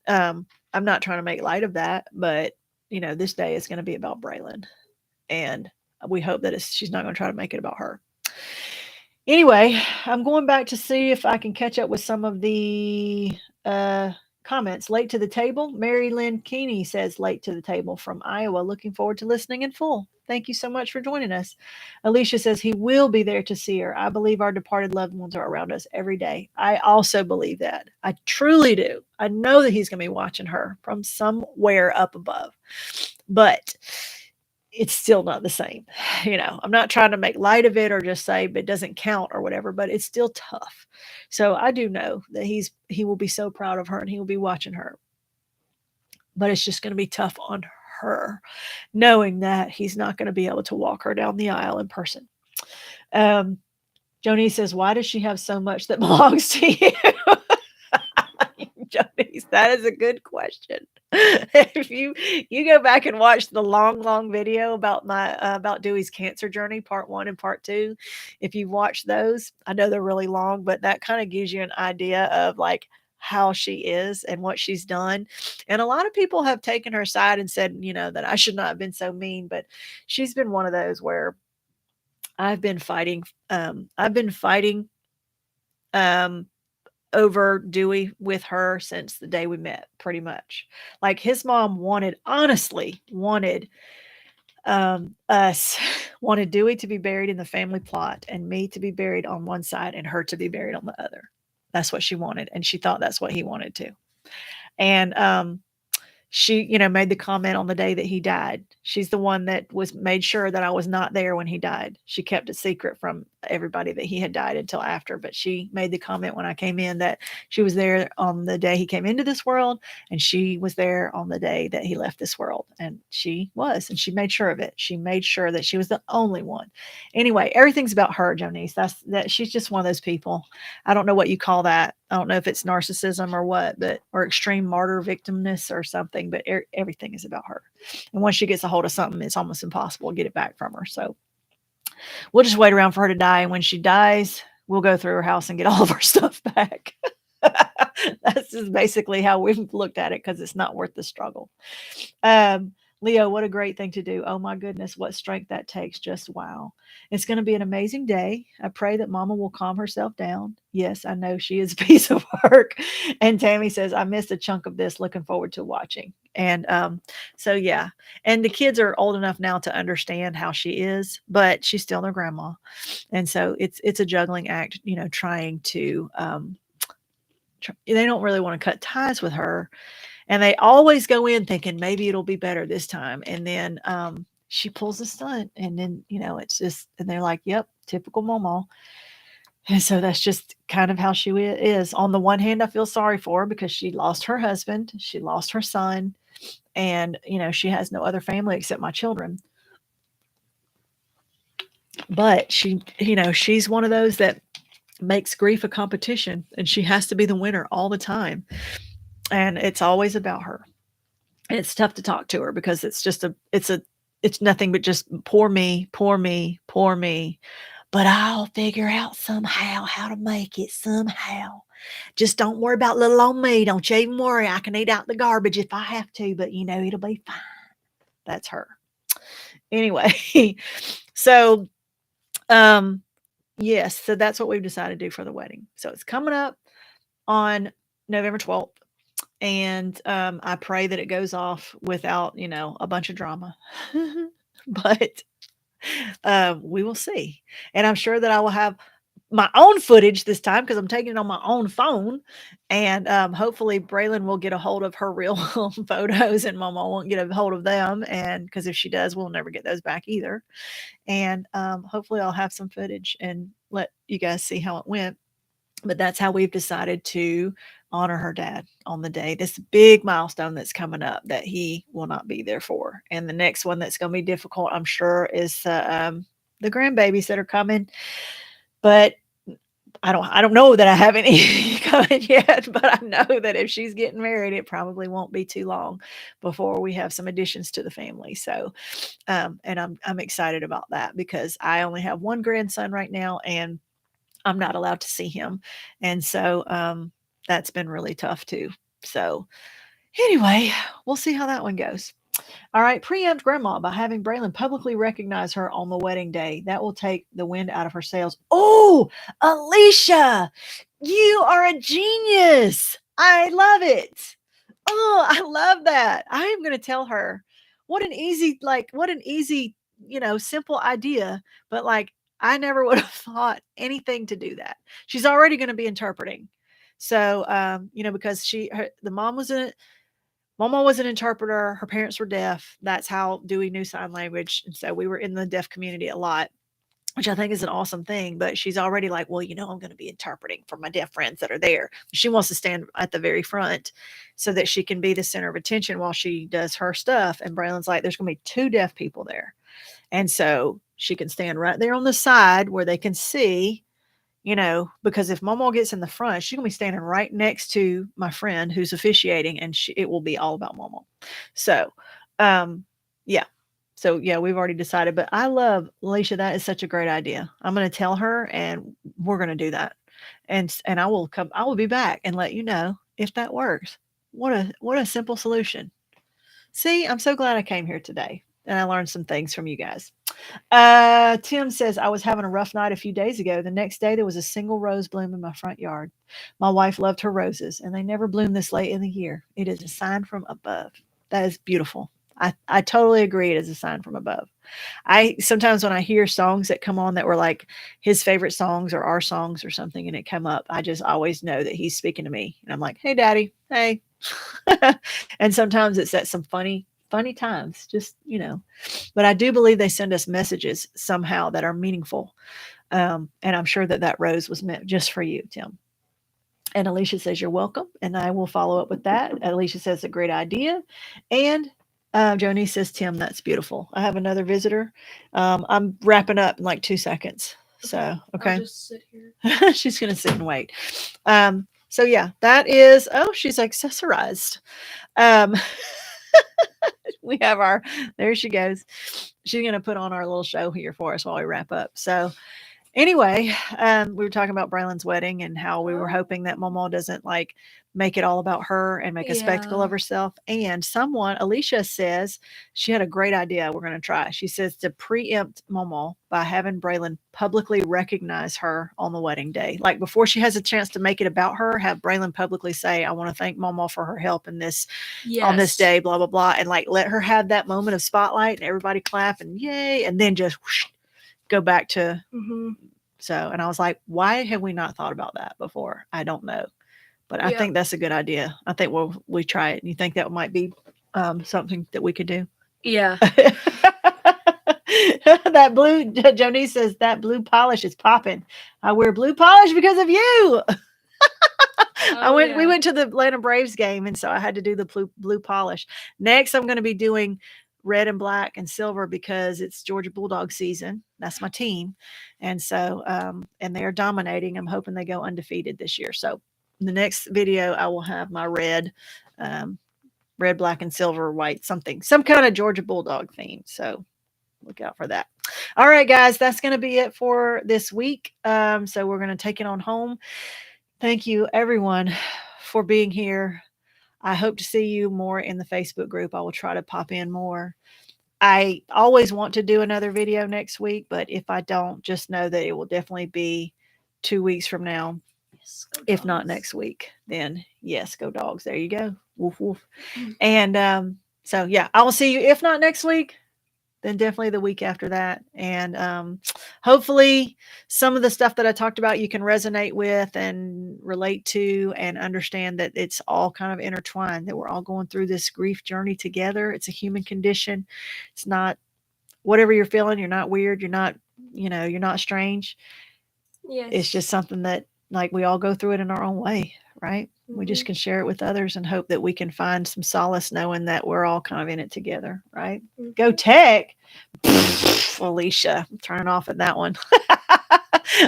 I'm not trying to make light of that, but this day is going to be about Braylon, and we hope that she's not going to try to make it about her. Anyway, I'm going back to see if I can catch up with some of the comments. Late to the table. Mary Lynn Keeney says, late to the table from Iowa. Looking forward to listening in full. Thank you so much for joining us. Alicia says, he will be there to see her. I believe our departed loved ones are around us every day. I also believe that. I truly do. I know that he's going to be watching her from somewhere up above. But it's still not the same. I'm not trying to make light of it or just say, but it doesn't count or whatever, but it's still tough. So I do know that he will be so proud of her, and he will be watching her. But it's just going to be tough on her, knowing that he's not going to be able to walk her down the aisle in person. Joni says, why does she have so much that belongs to you? Joni, that is a good question. If you go back and watch the long video about Dewey's cancer journey, part 1 and part 2, if you've watched those, I know they're really long, but that kind of gives you an idea of like how she is and what she's done. And a lot of people have taken her side and said, that I should not have been so mean, but she's been one of those where I've been fighting over Dewey with her since the day we met, pretty much. Like, his mom honestly wanted Dewey to be buried in the family plot, and me to be buried on one side and her to be buried on the other. That's what she wanted, and she thought that's what he wanted too. And she, made the comment on the day that he died. She's the one that made sure that I was not there when he died. She kept it secret from everybody that he had died until after, but she made the comment when I came in that she was there on the day he came into this world, and she was there on the day that he left this world. And she was, and she made sure of it. She made sure that she was the only one. Anyway, everything's about her, Jonice. That she's just one of those people. I don't know what you call that. I don't know if it's narcissism or what, or extreme martyr victimness or something, but everything is about her. And once she gets a hold of something, it's almost impossible to get it back from her. So we'll just wait around for her to die. And when she dies, we'll go through her house and get all of her stuff back. That's just basically how we've looked at it, because it's not worth the struggle. Leo, what a great thing to do. Oh my goodness, what strength that takes. Just wow. It's going to be an amazing day. I pray that Mama will calm herself down. Yes, I know she is a piece of work. And Tammy says, I missed a chunk of this. Looking forward to watching. And so, yeah. And the kids are old enough now to understand how she is, but she's still their grandma. And so it's a juggling act, trying to, they don't really want to cut ties with her. And they always go in thinking maybe it'll be better this time. And then she pulls a stunt. And then, it's just, and they're like, yep, typical Mama. And so that's just kind of how she is. On the one hand, I feel sorry for her because she lost her husband. She lost her son. And, she has no other family except my children. But she, she's one of those that makes grief a competition. And she has to be the winner all the time. And it's always about her. And it's tough to talk to her because it's nothing but just poor me, poor me, poor me. But I'll figure out somehow how to make it somehow. Just don't worry about little old me. Don't you even worry. I can eat out the garbage if I have to, but it'll be fine. That's her. Anyway, so yes, so that's what we've decided to do for the wedding. So it's coming up on November 12th. And I pray that it goes off without, a bunch of drama. But we will see. And I'm sure that I will have my own footage this time because I'm taking it on my own phone. And hopefully Braylon will get a hold of her real photos and Mama won't get a hold of them. And because if she does, we'll never get those back either. And hopefully I'll have some footage and let you guys see how it went. But that's how we've decided to honor her dad on the day. This big milestone that's coming up that he will not be there for. And the next one that's going to be difficult, I'm sure, is the grandbabies that are coming. But I don't know that I have any coming yet, but I know that if she's getting married, it probably won't be too long before we have some additions to the family. So, and I'm excited about that because I only have one grandson right now, and I'm not allowed to see him. And so that's been really tough too. So anyway, we'll see how that one goes. All right, preempt grandma by having Braylon publicly recognize her on the wedding day. That will take the wind out of her sails. Oh, Alicia, you are a genius. I love it. Oh, I love that. I am going to tell her what an easy, simple idea, but I never would have thought anything to do that. She's already going to be interpreting. So, because Mama was an interpreter. Her parents were deaf. That's how Dewey knew sign language. And so we were in the deaf community a lot, which I think is an awesome thing. But she's already like, well, I'm going to be interpreting for my deaf friends that are there. She wants to stand at the very front so that she can be the center of attention while she does her stuff. And Braylon's like, there's going to be 2 deaf people there. And so she can stand right there on the side where they can see, because if Mama gets in the front, she's going to be standing right next to my friend who's officiating, and it will be all about Mama. So, yeah. So, yeah, we've already decided. But I love, Alicia, that is such a great idea. I'm going to tell her, and we're going to do that. And I will be back and let you know if that works. What a simple solution. See, I'm so glad I came here today, and I learned some things from you guys. Tim says, I was having a rough night a few days ago. The next day, there was a single rose bloom in my front yard. My wife loved her roses, and they never bloom this late in the year. It is a sign from above. That is beautiful. I totally agree. It is a sign from above. Sometimes when I hear songs that come on that were like his favorite songs or our songs or something, and it come up, I just always know that he's speaking to me. And I'm like, hey, Daddy, hey. And sometimes it's at some funny times, just, but I do believe they send us messages somehow that are meaningful. And I'm sure that rose was meant just for you, Tim. And Alicia says, you're welcome. And I will follow up with that. Alicia says, a great idea. And Joni says, Tim, that's beautiful. I have another visitor. I'm wrapping up in like 2 seconds. So, okay. I'll just sit here. She's going to sit and wait. So yeah, that is, oh, she's accessorized. We have there she goes. She's going to put on our little show here for us while we wrap up. So anyway, we were talking about Braylon's wedding and how we were hoping that Momo doesn't like make it all about her and make a spectacle of herself. And Alicia says she had a great idea we're going to try. She says to preempt Momo by having Braylon publicly recognize her on the wedding day. Like before she has a chance to make it about her, have Braylon publicly say, I want to thank Momo for her help in this on this day, blah, blah, blah. And like let her have that moment of spotlight and everybody clap and yay. And then just whoosh, go back to so, and I was like, why have we not thought about that before? I don't know, but I think that's a good idea. I think we try it. And you think that might be something that we could do? Yeah. That blue, Joni says that blue polish is popping. I wear blue polish because of you. We went to the Atlanta Braves game, and so I had to do the blue polish. Next, I'm going to be doing red and black and silver because it's Georgia Bulldog season. That's my team. And so, and they're dominating. I'm hoping they go undefeated this year. So in the next video, I will have my red, black and silver, white, some kind of Georgia Bulldog theme. So look out for that. All right, guys, that's going to be it for this week. So we're going to take it on home. Thank you, everyone, for being here. I hope to see you more in the Facebook group. I will try to pop in more. I always want to do another video next week, but if I don't, just know that it will definitely be 2 weeks from now. Yes, if not next week, then yes, go dogs. There you go. Woof, woof. And so, yeah, I will see you. If not next week, then definitely the week after that. And hopefully some of the stuff that I talked about, you can resonate with and relate to and understand that it's all kind of intertwined, that we're all going through this grief journey together. It's a human condition. It's not whatever you're feeling. You're not weird. You're not, you're not strange. Yes. It's just something that like we all go through it in our own way. Right. We just can share it with others and hope that we can find some solace knowing that we're all kind of in it together. Right. Go Tech. Alicia, I'm turning off at that one.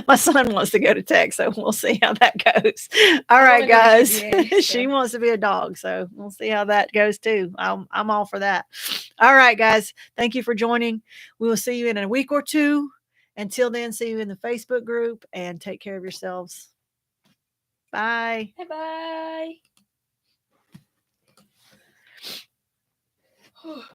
My son wants to go to Tech, so we'll see how that goes. All right, guys. She wants to be a dog, so we'll see how that goes too. I'm all for that. All right, guys. Thank you for joining. We will see you in a week or two. Until then, see you in the Facebook group and take care of yourselves. Bye. Bye-bye.